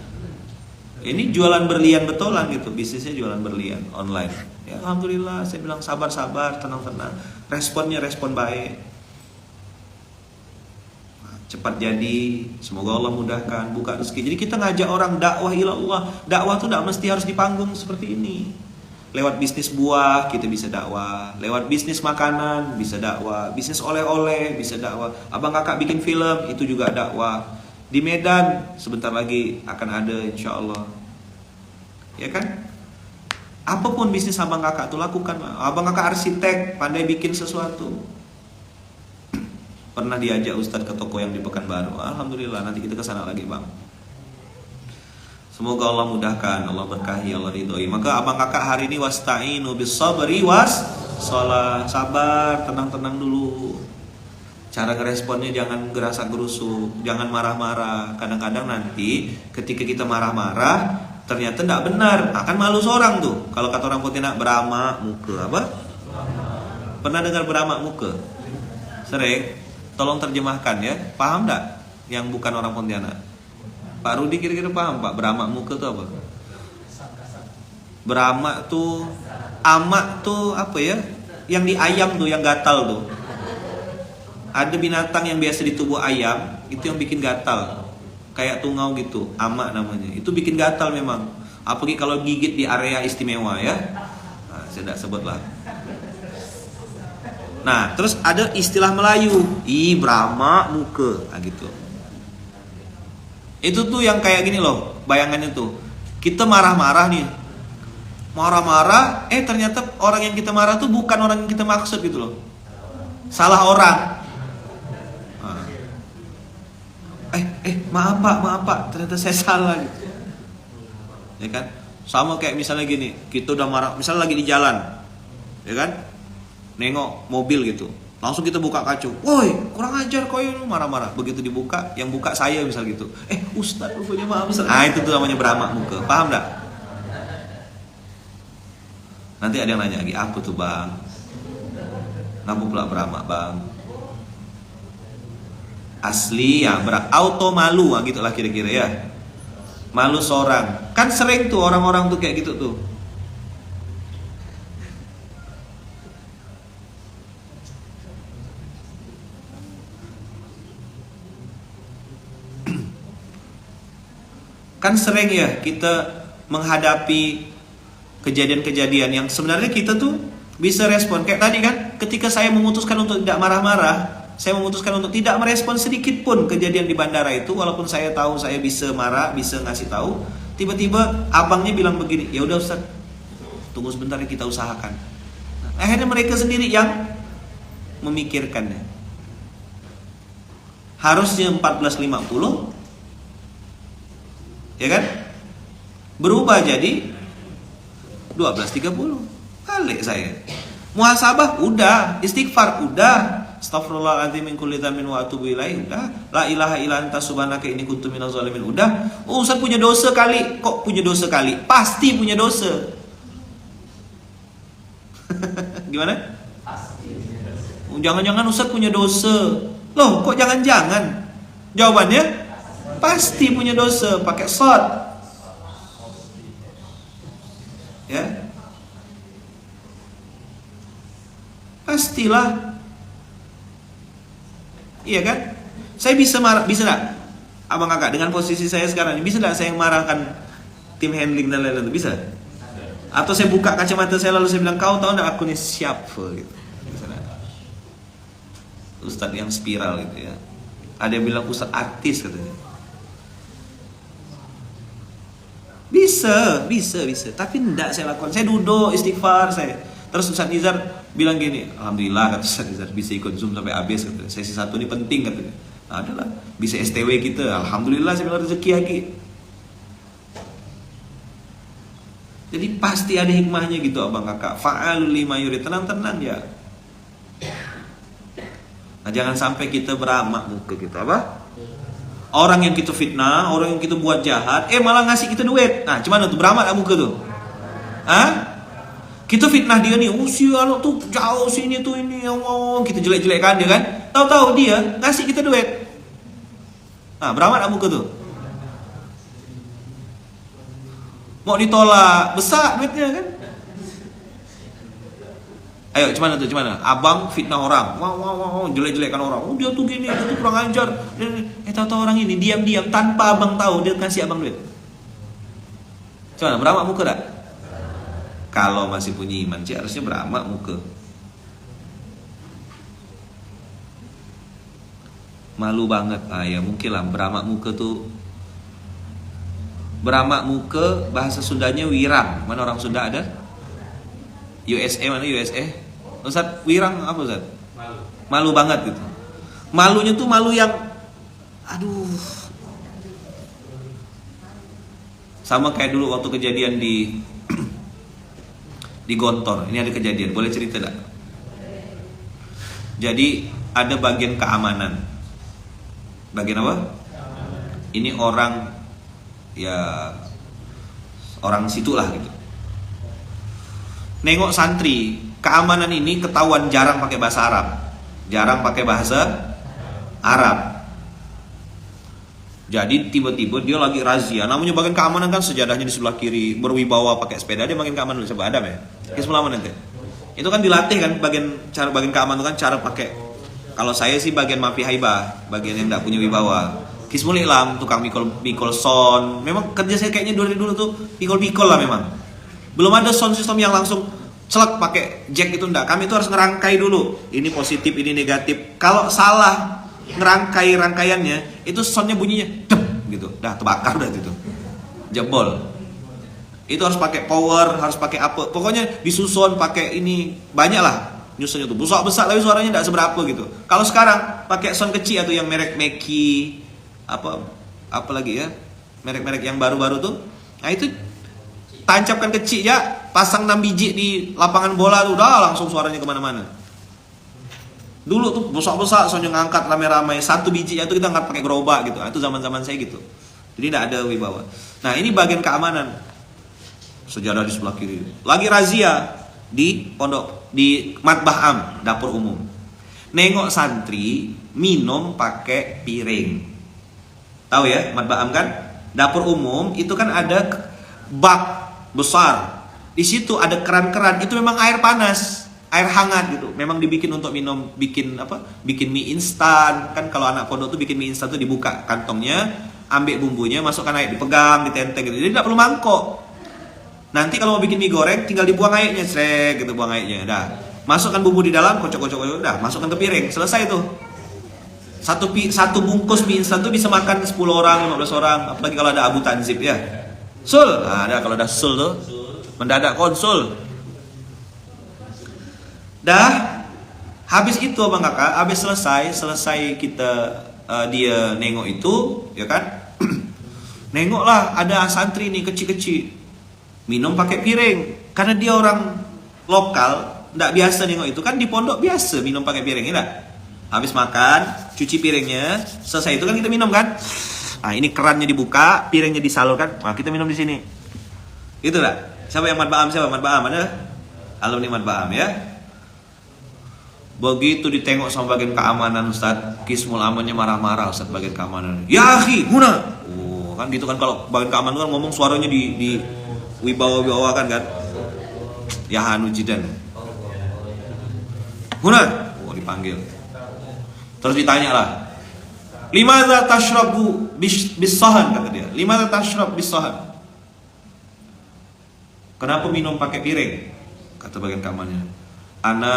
Ini jualan berlian betulan gitu, bisnisnya jualan berlian online. Ya alhamdulillah, saya bilang sabar-sabar, tenang-tenang. Responnya respon baik. Cepat jadi, semoga Allah mudahkan, buka rezeki. Jadi kita ngajak orang dakwah ilallah. Dakwah tuh tidak mesti harus di panggung seperti ini. Lewat bisnis buah kita bisa dakwah, lewat bisnis makanan bisa dakwah, bisnis oleh-oleh bisa dakwah. Abang kakak bikin film itu juga dakwah. Di Medan sebentar lagi akan ada insya Allah. Ya kan? Apapun bisnis abang kakak tuh lakukan. Abang kakak arsitek, pandai bikin sesuatu. Pernah diajak Ustadz ke toko yang di Pekanbaru. Alhamdulillah, nanti kita kesana lagi bang. Semoga Allah mudahkan, Allah berkahi, Allah ridhoi. Maka abang kakak hari ini wasta'inu bis sabri was sholat. Sabar, tenang-tenang dulu. Cara ngeresponnya jangan gerasak gerusuk, jangan marah-marah. Kadang-kadang nanti ketika kita marah-marah ternyata tidak benar, akan malu seorang tuh. Kalau kata orang Pontianak beramak muka apa? Pernah dengar beramak muka? Sering. Tolong terjemahkan ya. Paham enggak yang bukan orang Pontianak? Pak Rudi kira-kira paham Pak, beramak muka itu apa? Beramak tuh, amak tuh apa ya? Yang di ayam tuh, yang gatal tuh. Ada binatang yang biasa di tubuh ayam, itu yang bikin gatal. Kayak tungau gitu, amak namanya. Itu bikin gatal memang. Apalagi kalau gigit di area istimewa ya. Nah, saya tidak sebut lah. Nah, terus ada istilah Melayu, beramak muka, nah, gitu. Itu tuh yang kayak gini loh, bayangannya tuh. Kita marah-marah nih. Marah-marah, ternyata orang yang kita marah tuh bukan orang yang kita maksud gitu loh. Salah orang. Maaf pak, ternyata saya salah gitu. Ya kan? Sama kayak misalnya gini, kita udah marah, misalnya lagi di jalan, ya kan? Nengok mobil gitu, langsung kita buka kaca, woi kurang ajar kau ini, marah-marah. Begitu dibuka, yang buka saya misal gitu, Ustadz rupanya maaf Ustadz. Itu tuh namanya beramak muka, paham gak? Nanti ada yang nanya lagi, apa tuh bang? Ngapa pula beramak bang? Asli ya, auto malu gitulah kira-kira ya. Malu seorang. Kan sering tuh orang-orang tuh kayak gitu tuh. Kan sering ya kita menghadapi kejadian-kejadian yang sebenarnya kita tuh bisa respon. Kayak tadi kan, ketika saya memutuskan untuk tidak marah-marah, saya memutuskan untuk tidak merespon sedikit pun kejadian di bandara itu, walaupun saya tahu saya bisa marah, bisa ngasih tahu. Tiba-tiba abangnya bilang begini, ya udah Ustaz, tunggu sebentar ya kita usahakan. Akhirnya mereka sendiri yang memikirkannya. Harusnya 14.50, ya kan? Berubah jadi 12.30. Balik saya. Muhasabah udah, istighfar udah, Astagfirullahaladzim min kulli dzambin wa atubu ilaih. Udah. La ilaha illa anta subhanaka inni kuntu minaz zalimin. Udah. Oh, Ustaz punya dosa kali. Kok punya dosa kali? Pasti punya dosa. Gimana? Jangan-jangan Ustaz punya dosa. Loh, kok jangan-jangan? Jawabannya pasti punya dosa. Pakai shad. Ya. Pastilah. Iya kan? Saya bisa marah, bisa enggak? Abang kakak dengan posisi saya sekarang ini, bisa enggak saya marahkan tim handling dan lain-lain? Bisa? Atau saya buka kacamata saya lalu saya bilang, kau tahu enggak aku ini siapa gitu. Bisa enggak? Ustadz yang spiral gitu ya. Ada yang bilang ustadz artis katanya. Bisa. Tapi enggak saya lakukan. Saya duduk istighfar saya. Terus Ustadz Nizar bilang gini, alhamdulillah kata Ustadz Nizar bisa ikut Zoom sampai habis katanya. Sesi 1 ini penting katanya. Nah, adalah bisa STW kita. Alhamdulillah saya bilang rezeki lagi. Jadi pasti ada hikmahnya gitu abang kakak. Fa'alul lima yurid, tenang-tenang ya. Nah, jangan sampai kita beramak muka kita apa? Orang yang kita fitnah, orang yang kita buat jahat, malah ngasih kita duit. Nah, cuman tuh beramak muka tuh. Hah? Kita fitnah dia nih, si anak tuh jauh sini tuh ini, kita jelek-jelekkan dia kan. Tahu-tahu dia ngasih kita duit. Nah, beramat muka tuh. Mau ditolak, besar duitnya kan. Ayo, cuman. Abang fitnah orang, jelek-jelekkan orang. Oh, dia tuh gini, dia tuh kurang ajar. Tahu-tahu orang ini diam-diam tanpa abang tahu dia kasih abang duit. Cuman beramat muka dah. Kalau masih punya iman sih harusnya beramak muka. Malu banget. Ya mungkin lah beramak muka tuh. Beramak muka bahasa Sundanya wirang. Mana orang Sunda ada? USA mana USA? Ustaz, wirang apa Ustaz? Malu banget gitu. Malunya tuh malu yang aduh. Sama kayak dulu waktu kejadian di Gontor, ini ada kejadian, boleh cerita tak? Jadi ada bagian keamanan. Bagian apa? Ini orang situ lah gitu. Nengok santri, keamanan ini ketahuan jarang pakai bahasa Arab. Jarang pakai bahasa Arab. Jadi tiba-tiba dia lagi razia. Namanya bagian keamanan kan sejadahnya di sebelah kiri, berwibawa pakai sepeda, dia bagian keamanan dulu coba Adam ya. Kismulaman nanti. Itu kan dilatih kan bagian keamanan itu kan cara pakai. Kalau saya sih bagian mafi haibah, bagian yang enggak punya wibawa. Kismul Ilam, tukang mikol sound. Memang kerja saya kayaknya dari dulu tuh mikol lah memang. Belum ada sound system yang langsung celak pakai jack itu enggak. Kami itu harus ngerangkai dulu. Ini positif, ini negatif. Kalau salah ngerangkai rangkaiannya, itu soundnya bunyinya dep gitu. Dah terbakar udah itu. Jebol. Itu harus pakai power, harus pakai apa. Pokoknya disusun pakai ini banyak lah nyusunnya tuh. Besar tapi suaranya enggak seberapa gitu. Kalau sekarang pakai sound kecil atau yang merek Meki apa lagi ya? Merek-merek yang baru-baru tuh. Nah itu tancapkan kecil ya, pasang 6 biji di lapangan bola tuh udah langsung suaranya kemana-mana. Dulu tuh besar-besar soalnya ngangkat rame-rame 1 biji itu kita angkat pakai gerobak gitu. Nah, itu zaman-zaman saya gitu. Jadi tidak ada wibawa. Nah, ini bagian keamanan. Sejadah di sebelah kiri. Lagi razia di pondok di Matbah Am, dapur umum. Nengok santri minum pakai piring. Tahu ya, Matbah Am kan? Dapur umum itu kan ada bak besar. Di situ ada keran-keran, itu memang air panas. Air hangat gitu, memang dibikin untuk minum, bikin mie instan kan. Kalau anak pondok tuh bikin mie instan tuh dibuka kantongnya, ambil bumbunya, masukkan air, dipegang, ditenteng gitu, jadi tidak perlu mangkok. Nanti kalau mau bikin mie goreng, tinggal dibuang airnya, srek gitu, buang airnya, dah. Masukkan bumbu di dalam, kocok-kocok, dah, masukkan ke piring, selesai tuh. Satu bungkus mie instan tuh bisa makan 10 orang, 15 orang, apalagi kalau ada Abu Tanzib ya. Sul, ada kalau ada sul tuh, mendadak konsul. Dah, habis itu abang kakak, habis selesai kita dia nengok itu, ya kan? Nengoklah ada santri nih kecil-kecil minum pakai piring, karena dia orang lokal, nggak biasa nengok itu kan. Di pondok biasa minum pakai piring, ya. Habis makan, cuci piringnya, selesai itu kan kita minum kan? Nah, ini kerannya dibuka, piringnya disalurkan, nah kita minum di sini. Gitu lah. Siapa yang matba'am? Siapa matba'am? Ada? Alumni matba'am ya. Begitu ditengok sama bagian keamanan Ustaz, Kismul Amannya marah-marah Ustaz bagian keamanan. Ya akhi, huna. Oh, kan gitu kan kalau bagian keamanan kan ngomong suaranya di wibawa-wibawakan kan. Ya hanu jidan. Huna. Oh, dipanggil. Terus ditanya lah. Limadza tashrabu bis-sahan kata dia. Limadza tashrab bis-sahan? Kenapa minum pakai piring? Kata bagian keamanannya. Ana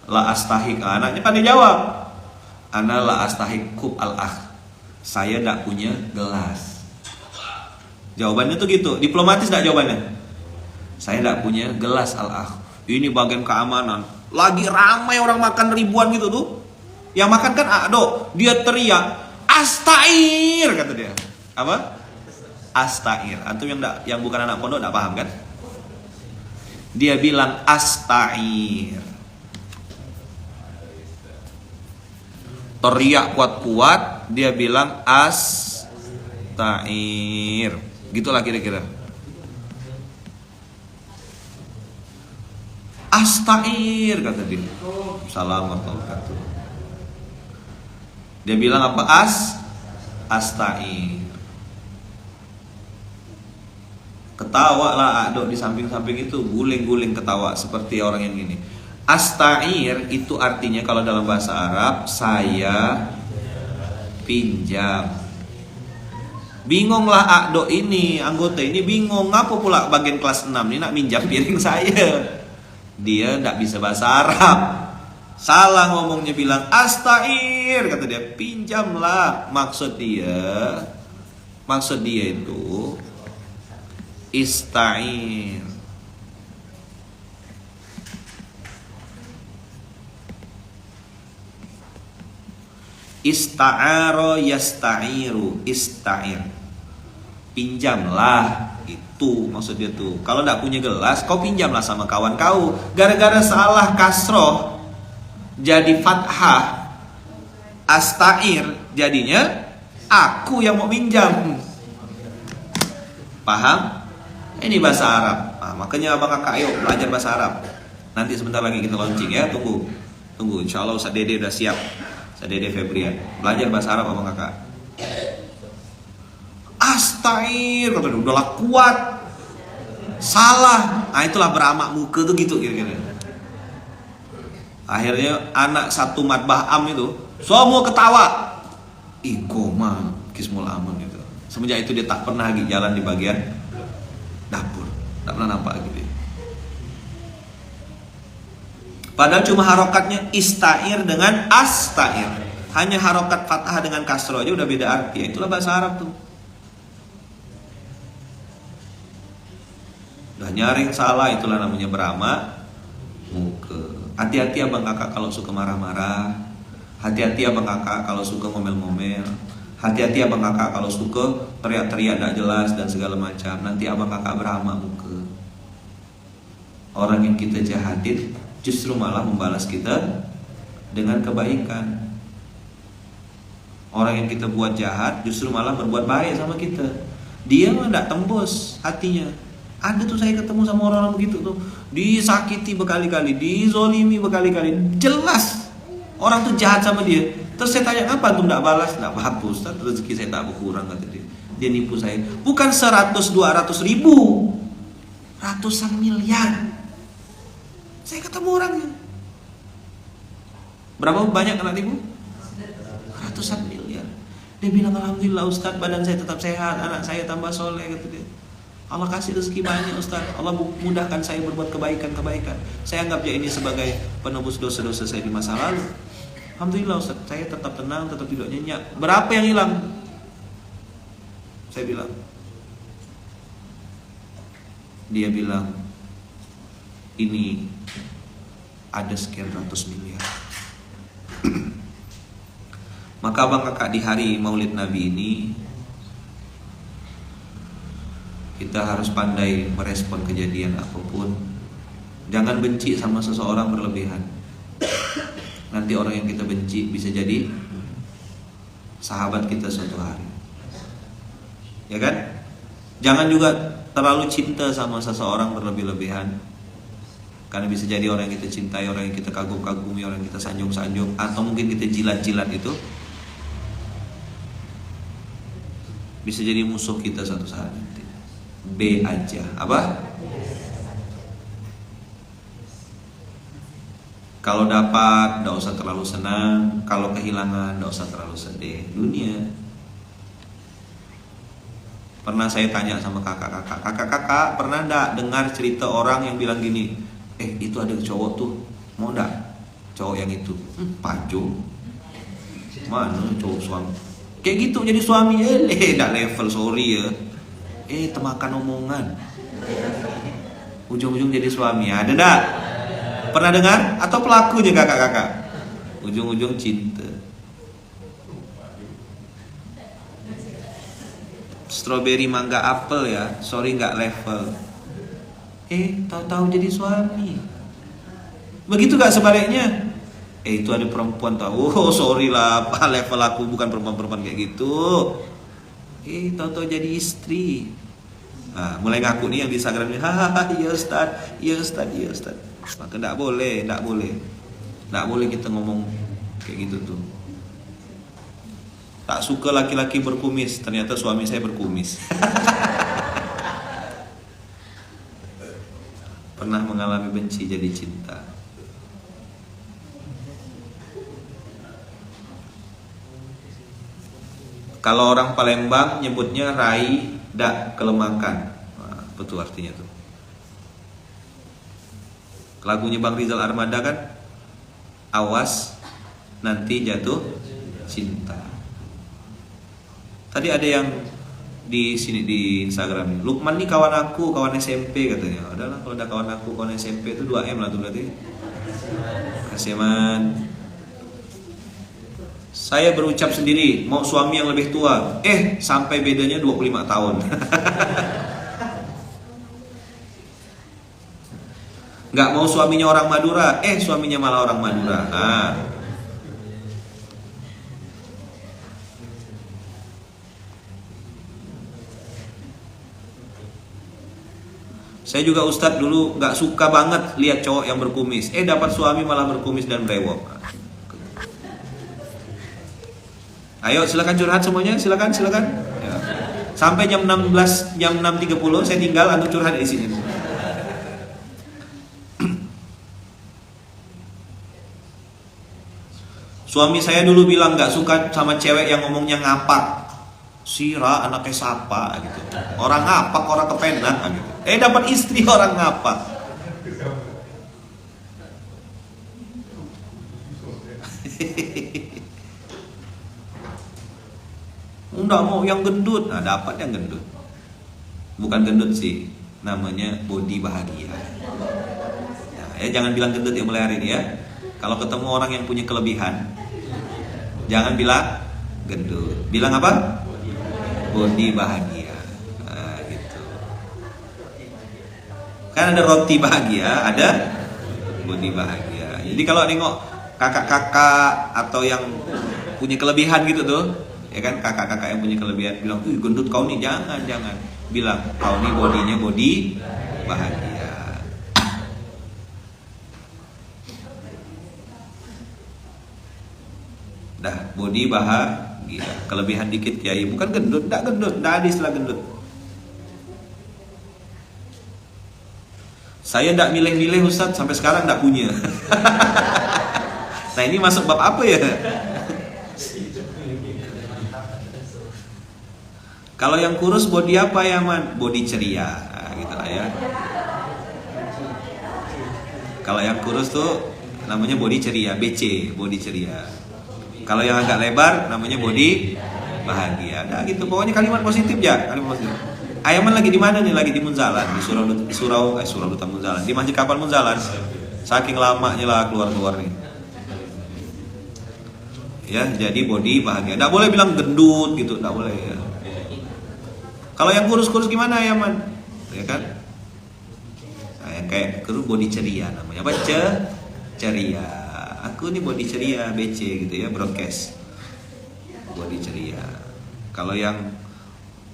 la astahik, anaknya pandai jawab. Ana la astahik kub al-akh. Saya tidak punya gelas. Jawabannya tuh gitu, diplomatis tidak jawabannya. Saya tidak punya gelas al-akh. Ini bagian keamanan. Lagi ramai orang makan ribuan gitu tuh. Yang makan kan Ado, dia teriak, "Astair," kata dia. Apa? Astair. Antum yang bukan anak pondok tidak paham kan? Dia bilang astair. Teriak kuat-kuat, dia bilang astair. Gitulah kira-kira. Astair kata dia. Assalamualaikum warahmatullahi. Dia bilang apa? Astair. Ketawa lah Adok di samping-samping itu, guling-guling ketawa seperti orang yang gini. Astair itu artinya kalau dalam bahasa Arab, saya pinjam. Bingung lah Adok ini, anggota ini bingung, ngapa pula bagian kelas 6 ini nak minjam piring saya. Dia tidak bisa bahasa Arab. Salah ngomongnya, bilang astair, kata dia, pinjamlah. Maksud dia itu istair. Ista'aro yasta'iru, istair. Pinjamlah, itu maksud dia tuh. Kalau tidak punya gelas, kau pinjamlah sama kawan kau. Gara-gara salah kasroh jadi fathah, astair, jadinya aku yang mau pinjam. Paham? Ini bahasa Arab. Nah, makanya abang kakak ayo belajar bahasa Arab. Nanti sebentar lagi kita launching ya. Tunggu. Insya Allah Ustaz Dede udah siap. Ustaz Dede Febrian belajar bahasa Arab abang kakak. Astair, kata dia, udahlah kuat. Salah. Nah itulah beramak muka tuh gitu kira-kira. Akhirnya anak satu matba'am itu semua ketawa. Ikoma Kismul Aman itu. Semenjak itu dia tak pernah lagi jalan di bagian dapur. Tak pernah nampak lagi dia. Padahal cuma harokatnya istair dengan astair. Hanya harokat fathah dengan kasroh aja udah beda arti. Itulah bahasa Arab tuh. Udah nyaring salah, itulah namanya beramak muka. Hati-hati abang kakak kalau suka marah-marah. Hati-hati abang kakak kalau suka ngomel-ngomel. Hati-hati abang kakak kalau suka teriak-teriak tidak jelas dan segala macam. Nanti abang kakak beramak muka. Orang yang kita jahatin justru malah membalas kita dengan kebaikan. Orang yang kita buat jahat justru malah berbuat baik sama kita. Dia mah tidak tembus hatinya. Ada tuh saya ketemu sama orang-orang begitu tuh, disakiti berkali-kali, dizolimi berkali-kali, jelas orang tuh jahat sama dia. Terus saya tanya, apa tuh tidak balas? Tidak apa-apa Ustaz, rezeki saya tak berkurang kata dia. Dia nipu saya, bukan 100-200 ribu, ratusan miliar. Saya ketemu orangnya. Berapa banyak kena tipu? Ratusan miliar. Dia bilang alhamdulillah Ustaz, badan saya tetap sehat, anak saya tambah soleh kata dia. Allah kasih rezeki banyak Ustaz. Allah mudahkan saya berbuat kebaikan-kebaikan. Saya anggap ya ini sebagai penebus dosa-dosa saya di masa lalu. Alhamdulillah Ustaz, saya tetap tenang, tetap tidak nyenyak. Berapa yang hilang? Saya bilang. Dia bilang, ini ada sekian ratus miliar. Maka abang kakak di hari Maulid Nabi ini, kita harus pandai merespon kejadian apapun. Jangan benci sama seseorang berlebihan. nanti orang yang kita benci bisa jadi sahabat kita suatu hari. Ya kan? Jangan juga terlalu cinta sama seseorang berlebih-lebihan, karena bisa jadi orang yang kita cintai, orang yang kita kagum-kagumi, orang yang kita sanjung-sanjung, atau mungkin kita jilat-jilat itu bisa jadi musuh kita suatu saat nanti. B aja. Apa? Kalau dapat, tidak usah terlalu senang. Kalau kehilangan, tidak usah terlalu sedih. Dunia. Pernah saya tanya sama kakak, pernah enggak dengar cerita orang yang bilang gini, itu ada cowok tuh, mau enggak? Cowok yang itu, pajo. Mana cowok suami? Kayak gitu jadi suami, enggak level, sorry ya. Temakan omongan. Ujung-ujung jadi suami, ada enggak? Pernah dengar? Atau pelakunya kakak-kakak? Ujung-ujung cinta. Strawberry, mangga, apel ya, sorry nggak level. Tahu-tahu jadi suami. Begitu gak sebaliknya? Itu ada perempuan tahu, sorry lah, level aku bukan perempuan-perempuan kayak gitu. Tahu-tahu jadi istri. Nah, mulai ngaku nih yang di Instagram ini, hahaha, iya Ustaz, iya Ustaz, iya Ustaz. Maka nggak boleh kita ngomong kayak gitu tuh. Tak suka laki-laki berkumis, ternyata suami saya berkumis. Pernah mengalami benci jadi cinta. Kalau orang Palembang nyebutnya rai dak kelemakan. Nah, betul artinya tuh. Lagunya Bang Rizal Armada kan, awas nanti jatuh cinta. Tadi ada yang di sini di Instagram, Lukman nih kawan aku, kawan SMP katanya. Adalah kalau ada kawan aku, kawan SMP itu 2M lah tuh berarti. Kasih man. Saya berucap sendiri, mau suami yang lebih tua. Sampai bedanya 25 tahun. Nggak mau suaminya orang Madura, suaminya malah orang Madura. Nah. Saya juga Ustadz dulu nggak suka banget lihat cowok yang berkumis. Dapat suami malah berkumis dan brewok. Ayo silakan curhat semuanya, silakan. Ya. Sampai jam 16, jam 6.30 saya tinggal, antum curhat di sini. Suami saya dulu bilang nggak suka sama cewek yang ngomongnya ngapak. Sira anaknya sapa gitu. Orang ngapak, orang kepenak gitu. Dapat istri orang ngapak. Enggak mau yang gendut. Nah, dapat yang gendut. Bukan gendut sih, namanya body bahagia. Nah, jangan bilang gendut yang mulai hari ini ya. Kalau ketemu orang yang punya kelebihan, jangan bilang gendut. Bilang apa? Body bahagia. Nah, gitu. Kan ada roti bahagia, ada body bahagia. Jadi kalau nengok kakak-kakak atau yang punya kelebihan gitu tuh, ya kan, kakak-kakak yang punya kelebihan bilang, gendut kau nih, jangan. Bilang, kau nih bodinya body bahagia. Dah, body bahagia. Kelebihan dikit kiai, bukan gendut, enggak ada istilah gendut. Saya enggak milih-milih Ustadz, sampai sekarang enggak punya. Nah, ini masuk bab apa ya? Kalau yang kurus body apa ya man? Body ceria, nah, gitu lah ya. Kalau yang kurus tuh namanya body ceria, BC, body ceria. Kalau yang agak lebar namanya body bahagia. Nah gitu, pokoknya kalimat positif ya, kalimat positif. Ayaman lagi di mana nih? Lagi di Munzalan, di Surau Duta Munzalan, di Masjid Kapal Munzalan. Saking lamanya lah keluar nih. Ya, jadi body bahagia. Nggak boleh bilang gendut gitu, nggak boleh ya. Kalau yang kurus-kurus gimana ya man? Ya kan? Nah, yang kayak kurus body ceria namanya apa? Ceria. aku nih body ceria BC gitu ya, broadcast body ceria. Kalau yang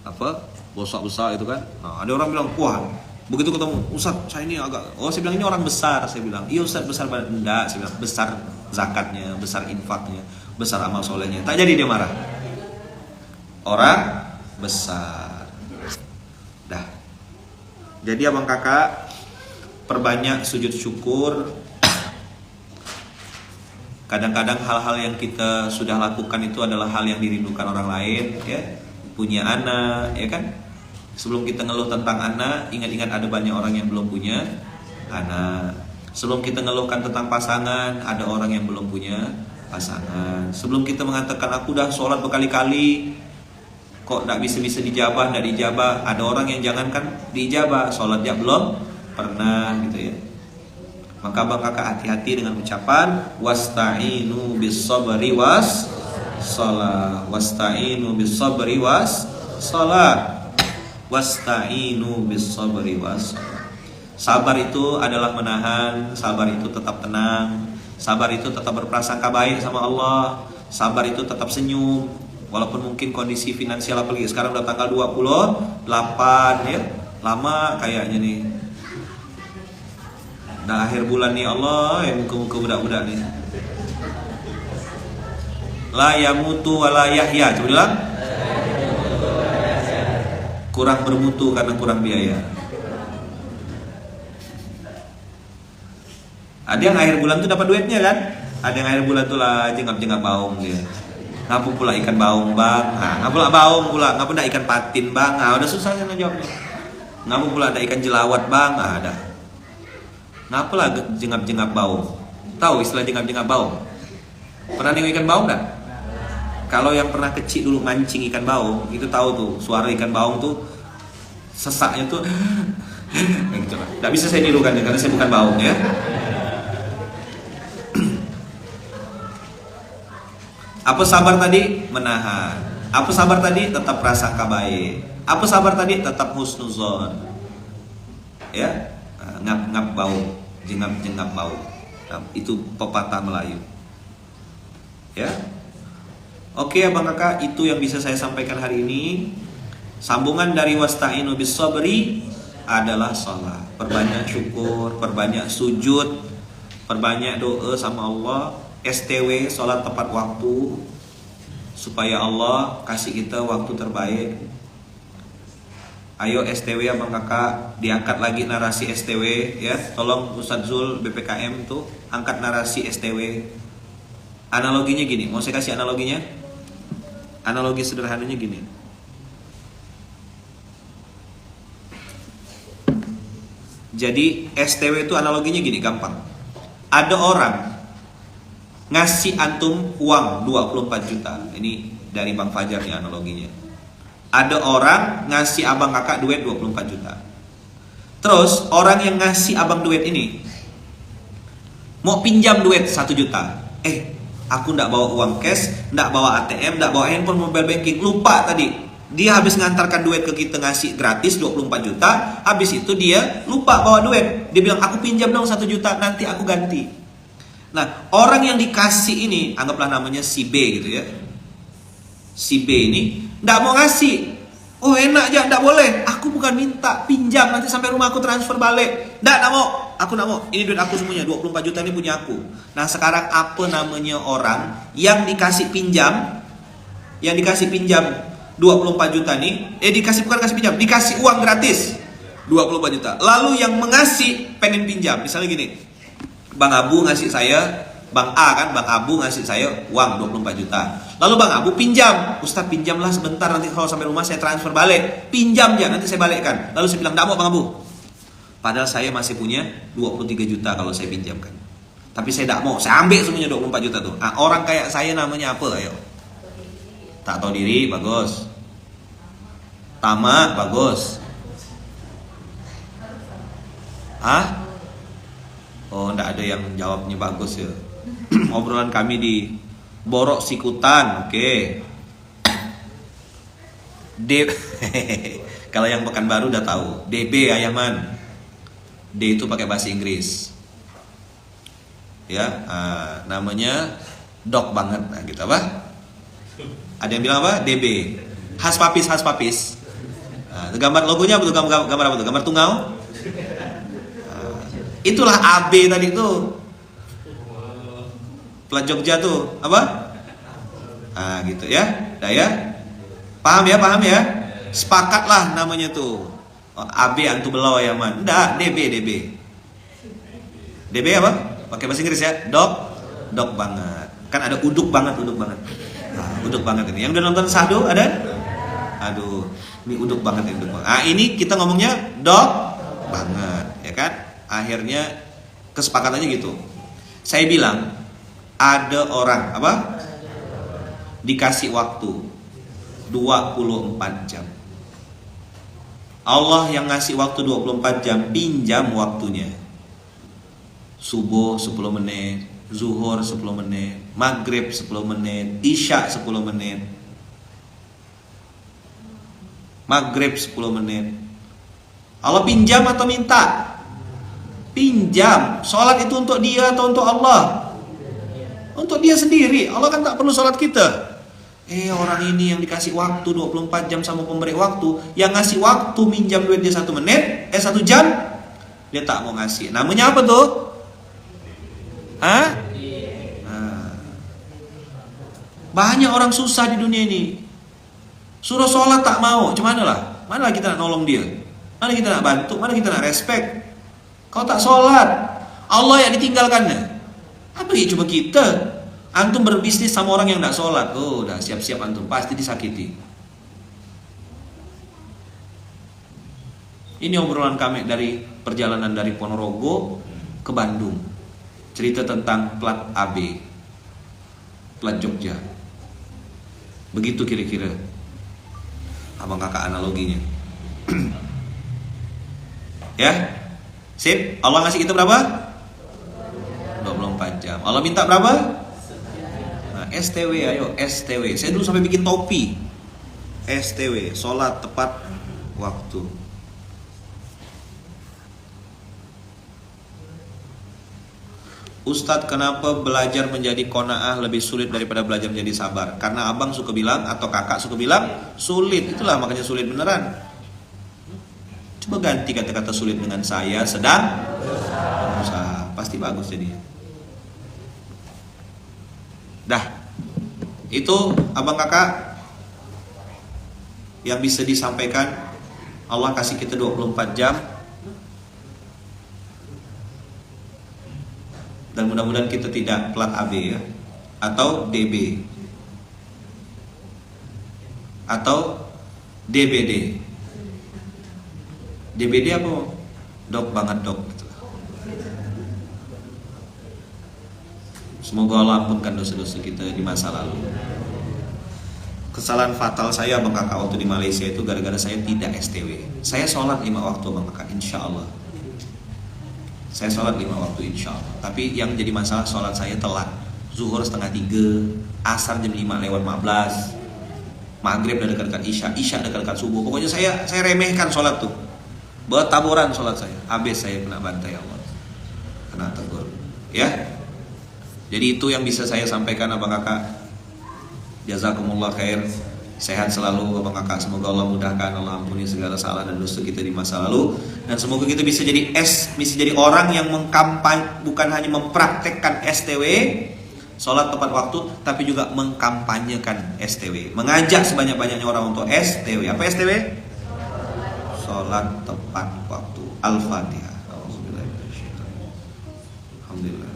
apa bosak besar itu kan, nah, ada orang bilang wah begitu ketemu Ustaz saya ini agak, saya bilang ini orang besar, saya bilang iya Ustaz besar badan, enggak, saya bilang besar zakatnya, besar infaknya, besar amal solehnya, tak jadi dia marah, orang besar. Dah. Jadi abang kakak perbanyak sujud syukur. Kadang-kadang hal-hal yang kita sudah lakukan itu adalah hal yang dirindukan orang lain, ya. Punya anak, ya kan? Sebelum kita ngeluh tentang anak, ingat-ingat ada banyak orang yang belum punya anak. Sebelum kita ngeluhkan tentang pasangan, ada orang yang belum punya pasangan. Sebelum kita mengatakan aku udah sholat berkali-kali, kok tidak bisa dijabah, tidak dijabah, ada orang yang jangankan dijabah, sholat dia belum pernah gitu ya. Maka bang kakak hati-hati dengan ucapan wasta'inu bis sabri was shalah, wasta'inu bis sabri was shalah, wasta'inu bis sabri was shalah. Sabar itu adalah menahan, sabar itu tetap tenang, sabar itu tetap berprasangka baik sama Allah, sabar itu tetap senyum walaupun mungkin kondisi finansial apalagi sekarang udah tanggal 28 ya, lama kayaknya nih. Nah akhir bulan nih Allah yang muka-muka budak-budak nih. La yamutu wa la yahya. Coba bilang. Kurang bermutu karena kurang biaya. Ada yang akhir bulan tuh dapat duitnya kan? Ada yang akhir bulan tuh lah jengap-jengap baung dia. Ngapu pula ikan baung bang. Nah, ngapu pula baung pula. Ngapu dah ikan patin bang. Nah, udah susah kan jawabnya. Ngapu pula ada ikan jelawat bang. Nah, ada. Ngapa lah jengap-jengap bau? Tahu istilah jengap-jengap bau? Pernah nengok ikan bau enggak? Kalau yang pernah kecil dulu mancing ikan bau, itu tahu tuh suara ikan bau tuh sesaknya tuh gitu lah. Nggak bisa saya nirukan karena saya bukan bau ya. Apa sabar tadi? Menahan. Apa sabar tadi? Tetap prasangka baik. Apa sabar tadi? Tetap husnuzon. Ya, ngap-ngap bau. Jengap-jengap bau. Nah, itu pepatah Melayu. Ya. Oke abang kakak, itu yang bisa saya sampaikan hari ini. Sambungan dari wasta'inu bis sabri adalah salat. Perbanyak syukur, perbanyak sujud, perbanyak doa sama Allah. STW, salat tepat waktu, supaya Allah kasih kita waktu terbaik. Ayo STW abang kakak, diangkat lagi narasi STW ya. Tolong Ustadz Zul BPKM tuh angkat narasi STW. Analoginya gini, mau saya kasih analoginya. Analogi sederhananya gini. Jadi STW itu analoginya gini, gampang. Ada orang ngasih antum uang 24 juta. Ini dari Bang Fajar nih analoginya. Ada orang ngasih abang kakak duit 24 juta. Terus orang yang ngasih abang duit ini mau pinjam duit 1 juta. Aku ndak bawa uang cash, ndak bawa ATM, ndak bawa handphone, mobile banking. Lupa tadi. Dia habis ngantarkan duit ke kita ngasih gratis 24 juta. Habis itu dia lupa bawa duit. Dia bilang aku pinjam dong 1 juta, nanti aku ganti. Nah orang yang dikasih ini, anggaplah namanya si B gitu ya. Si B ini nggak mau ngasih. Oh enak aja, nggak boleh. Aku bukan minta, pinjam nanti sampai rumah aku transfer balik. Nggak mau. Aku nggak mau. Ini duit aku semuanya, 24 juta ini punya aku. Nah sekarang apa namanya orang yang dikasih pinjam? Yang dikasih pinjam 24 juta nih, bukan kasih pinjam, dikasih uang gratis 24 juta. Lalu yang mengasih pengen pinjam, misalnya gini, Bang Abu ngasih saya, Bang A kan, Bang Abu ngasih saya uang 24 juta. Lalu Bang Abu pinjam, Ustaz pinjamlah sebentar, nanti kalau sampai rumah saya transfer balik. Pinjam ya, nanti saya balikkan. Lalu saya bilang, enggak mau Bang Abu. Padahal saya masih punya 23 juta kalau saya pinjamkan. Tapi saya enggak mau, saya ambil semuanya 24 juta tuh. Nah, orang kayak saya namanya apa ayo? Tak tahu diri, bagus. Tamak, bagus. Hah? Oh, enggak ada yang jawabnya bagus ya. Obrolan kami di Borok Sikutan, oke. Kalau yang Pekanbaru udah tahu. DB Ayaman. D itu pakai bahasa Inggris. ya, namanya dok banget. Nah, gitu apa? Ada yang bilang apa? DB. Khas papis. Nah, gambar logonya apa tuh? Gambar apa tuh? Gambar tungau. Itulah AB tadi tuh. Plat Jogja tuh apa? Gitu ya. Dah ya. Paham ya? Sepakatlah namanya tuh. AB antu belau ya man. Enggak, DB. DB apa? Pakai bahasa Inggris ya. Dok banget. Kan ada uduk banget. Uduk banget ini. Yang udah nonton Sado ada? Aduh, ini uduk banget ini. Ini kita ngomongnya dok banget, ya kan? Akhirnya kesepakatannya gitu. Saya bilang ada orang apa? Dikasih waktu 24 jam. Allah yang ngasih waktu 24 jam, pinjam waktunya. Subuh 10 menit, zuhur 10 menit, maghrib 10 menit, isya 10 menit, maghrib 10 menit. Allah pinjam atau minta? Pinjam. Sholat itu untuk dia atau untuk Allah? Untuk dia sendiri. Allah kan tak perlu sholat kita. Orang ini yang dikasih waktu 24 jam sama pemberi waktu, yang ngasih waktu minjam duit dia 1 menit, 1 jam, dia tak mau ngasih. Namanya apa tuh? Banyak orang susah di dunia ini. Suruh sholat tak mau, cuman mana kita nak nolong dia? Mana kita nak bantu? Mana kita nak respect? Kau tak sholat, Allah yang ditinggalkannya. Apa ya coba kita? Antum berbisnis sama orang yang tak sholat, udah siap-siap antum pasti disakiti. Ini obrolan kami dari perjalanan dari Ponorogo ke Bandung. Cerita tentang plat AB, plat Jogja. Begitu kira-kira abang kakak analoginya. Ya, sip. Allah ngasih kita berapa? 24 jam. Allah minta berapa? STW, ayo STW. Saya dulu sampai bikin topi. STW, sholat tepat waktu. Ustadz, kenapa belajar menjadi qanaah lebih sulit daripada belajar menjadi sabar? Karena abang suka bilang atau kakak suka bilang sulit. Itulah makanya sulit beneran. Coba ganti kata-kata sulit dengan saya sedang berusaha. Pasti bagus jadinya. Dah. Itu abang kakak yang bisa disampaikan. Allah kasih kita 24 jam. Dan mudah-mudahan kita tidak plat AB ya, atau DB, atau DBD. DBD apa? Dok banget dok. Semoga Allah ampunkan dosa-dosa kita di masa lalu. Kesalahan fatal saya abang kakak waktu di Malaysia itu gara-gara saya tidak STW. Saya sholat 5 waktu abang kakak, insya Allah. Saya sholat 5 waktu insya Allah. Tapi yang jadi masalah sholat saya telat. Zuhur 2:30, asar jam 5:15, maghrib udah dekat-dekat isya dekat-dekat subuh. Pokoknya saya remehkan sholat tuh. Bertaburan sholat saya. Habis saya kena bantai Allah, kena tegur. Ya. Jadi itu yang bisa saya sampaikan abang kakak. Jazakumullah khair. Sehat selalu abang kakak. Semoga Allah mudahkan, Allah ampuni segala salah dan dosa kita di masa lalu. Dan semoga kita bisa jadi orang yang mengkampanye, bukan hanya mempraktekkan STW, sholat tepat waktu, tapi juga mengkampanyekan STW. Mengajak sebanyak-banyaknya orang untuk STW. Apa STW? Sholat tepat waktu. Al-Fatihah. Alhamdulillah.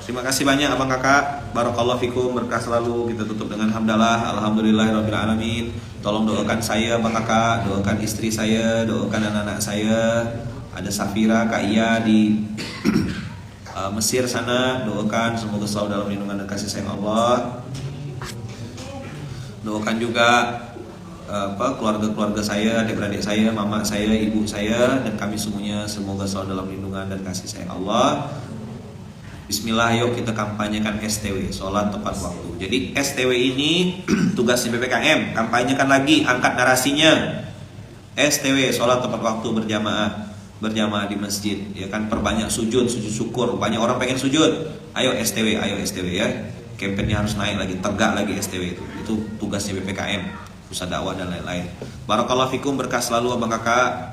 Terima kasih banyak abang kakak. Barakallahu fikum, berkah selalu. Kita tutup dengan hamdalah, alhamdulillahirabbil alamin. Tolong doakan saya abang kakak, doakan istri saya, doakan anak-anak saya. Ada Safira, Kak Iya di Mesir sana, doakan semoga selalu dalam lindungan dan kasih sayang Allah. Doakan juga keluarga-keluarga saya, adik-beradik saya, mama saya, ibu saya, dan kami semuanya semoga selalu dalam lindungan dan kasih sayang Allah. Bismillah, yuk kita kampanyekan STW, sholat tepat waktu. Jadi STW ini tugas di PPKM, kampanyekan lagi, angkat narasinya. STW, sholat tepat waktu berjamaah di masjid, ya kan, perbanyak sujud syukur. Banyak orang pengen sujud, ayo STW ya. Kampanye harus naik lagi, tegak lagi STW itu tugasnya PPKM, pusat dakwah dan lain-lain. Barakallahu fikum, berkah selalu abang kakak.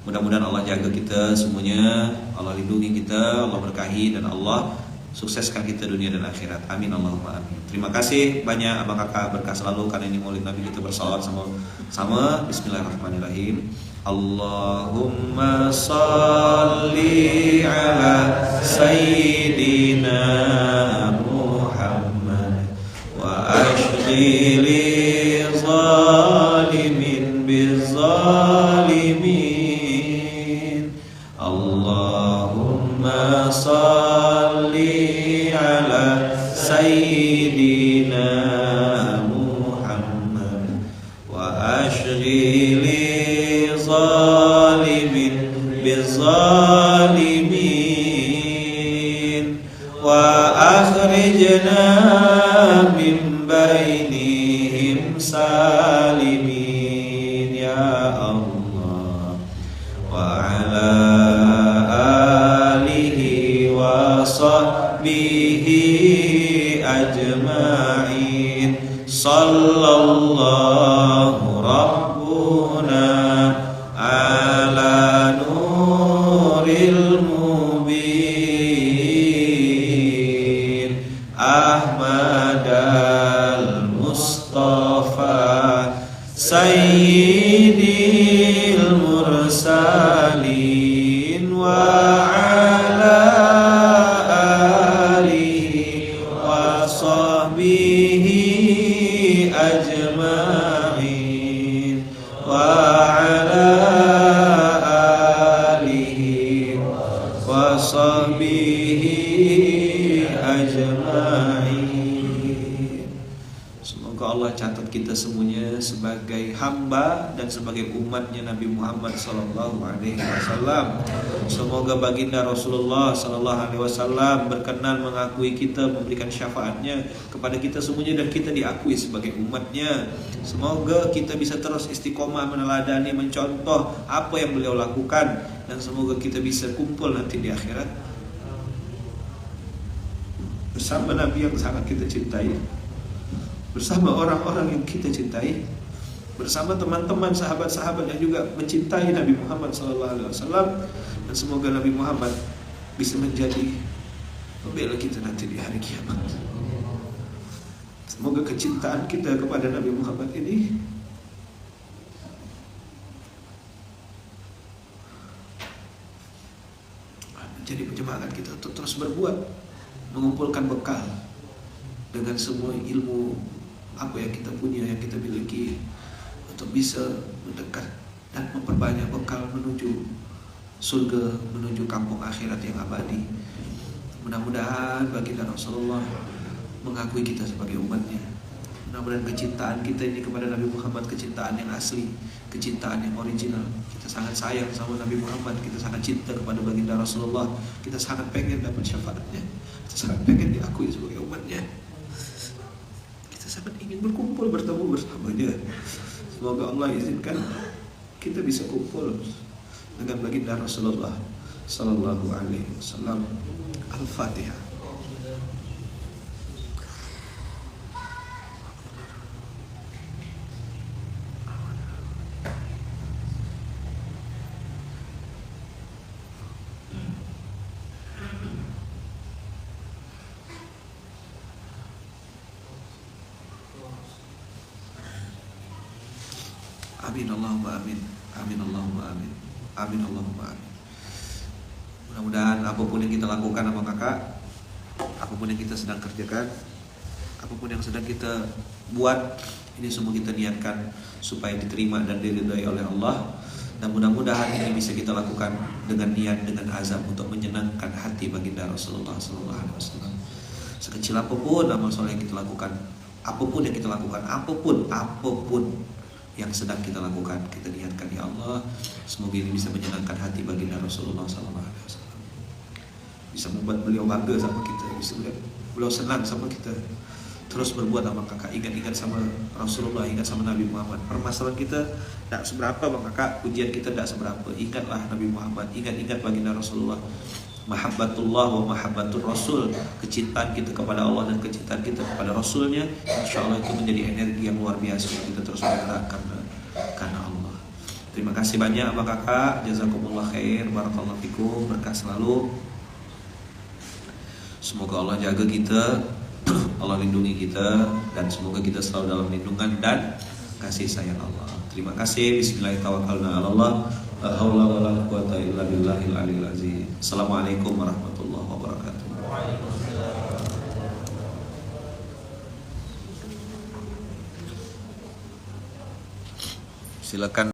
Mudah-mudahan Allah jaga kita semuanya, Allah lindungi kita, Allah berkahi, dan Allah sukseskan kita dunia dan akhirat. Amin Allahumma amin. Terima kasih banyak abang kakak, berkah selalu karena ini Maulid Nabi, kita bersalawat sama-sama. Bismillahirrahmanirrahim. Allahumma salli ala sayyidina Muhammad wa ashghili zalimin bizzalimin. Allahumma salli ala sayyidina Muhammad wa ashghili zalimin bizzalimin wa akhrijna min bainihim salimin ya Allah. Wa ala alihi wa sahbihi ajma'in. Sallallahu rabbuna ala nuril mubin Ahmad al-Mustafa sayyidil mursalin wa ala alihi wa sahbihi ajma'in wa ala alihi wa sahbihi ajma'in. Semoga Allah catat kita semuanya sebagai hamba dan sebagai umatnya Nabi Muhammad sallallahu alaihi wasallam. Semoga baginda Rasulullah sallallahu alaihi wasallam berkenan mengakui kita, memberikan syafaatnya kepada kita semuanya, dan kita diakui sebagai umatnya. Semoga kita bisa terus istiqomah meneladani, mencontoh apa yang beliau lakukan, dan semoga kita bisa kumpul nanti di akhirat bersama Nabi yang sangat kita cintai, bersama orang-orang yang kita cintai, bersama teman-teman, sahabat-sahabat yang juga mencintai Nabi Muhammad SAW. Dan semoga Nabi Muhammad bisa menjadi pembela kita nanti di hari kiamat. Semoga kecintaan kita kepada Nabi Muhammad ini menjadi penyemangat kita untuk terus berbuat, mengumpulkan bekal dengan semua ilmu apa yang kita punya, yang kita miliki, untuk bisa mendekat dan memperbanyak bekal menuju surga, menuju kampung akhirat yang abadi. Mudah-mudahan baginda Rasulullah mengakui kita sebagai umatnya. Mudah-mudahan kecintaan kita ini kepada Nabi Muhammad kecintaan yang asli, kecintaan yang original. Kita sangat sayang sama Nabi Muhammad, kita sangat cinta kepada baginda Rasulullah, kita sangat pengen dapat syafaatnya, kita sangat pengen diakui sebagai umatnya, kita sangat ingin berkumpul bertemu bersamanya. Semoga Allah izinkan kita bisa kumpul dengan baginda Rasulullah sallallahu alaihi wasallam. Al-Fatihah. Amin Allahumma amin. Amin Allahumma amin. Amin Allahumma amin. Mudah-mudahan apapun yang kita lakukan sama kakak, apapun yang kita sedang kerjakan, apapun yang sedang kita buat, ini semua kita niatkan supaya diterima dan diridhai oleh Allah. Dan mudah-mudahan ini bisa kita lakukan dengan niat, dengan azam untuk menyenangkan hati baginda Rasulullah SAW. Sekecil apapun amal soleh yang kita lakukan, apapun yang kita lakukan, apapun yang sedang kita lakukan. Kita niatkan ya Allah, semoga ini bisa menyenangkan hati baginda Rasulullah SAW, bisa membuat beliau bangga sama kita, bisa beliau senang sama kita. Terus berbuat sama kakak, ingat-ingat sama Rasulullah, ingat sama Nabi Muhammad. Permasalahan kita tidak seberapa bang kakak, ujian kita tidak seberapa. Ingatlah Nabi Muhammad, ingat-ingat baginda Rasulullah. Mahabbatullah wa mahabbatur Rasul, kecintaan kita kepada Allah dan kecintaan kita kepada Rasulnya, insya Allah itu menjadi energi yang luar biasa untuk kita terus bergerak karena Allah. Terima kasih banyak abang kakak, jazakumullah khair, barakallahu fikum, berkah selalu. Semoga Allah jaga kita, Allah lindungi kita, dan semoga kita selalu dalam lindungan dan kasih sayang Allah. Terima kasih. Bismillahirrahmanirrahim. La haula wala quwata illa billahil aliyil azim. Assalamualaikum warahmatullahi wabarakatuh. Silakan.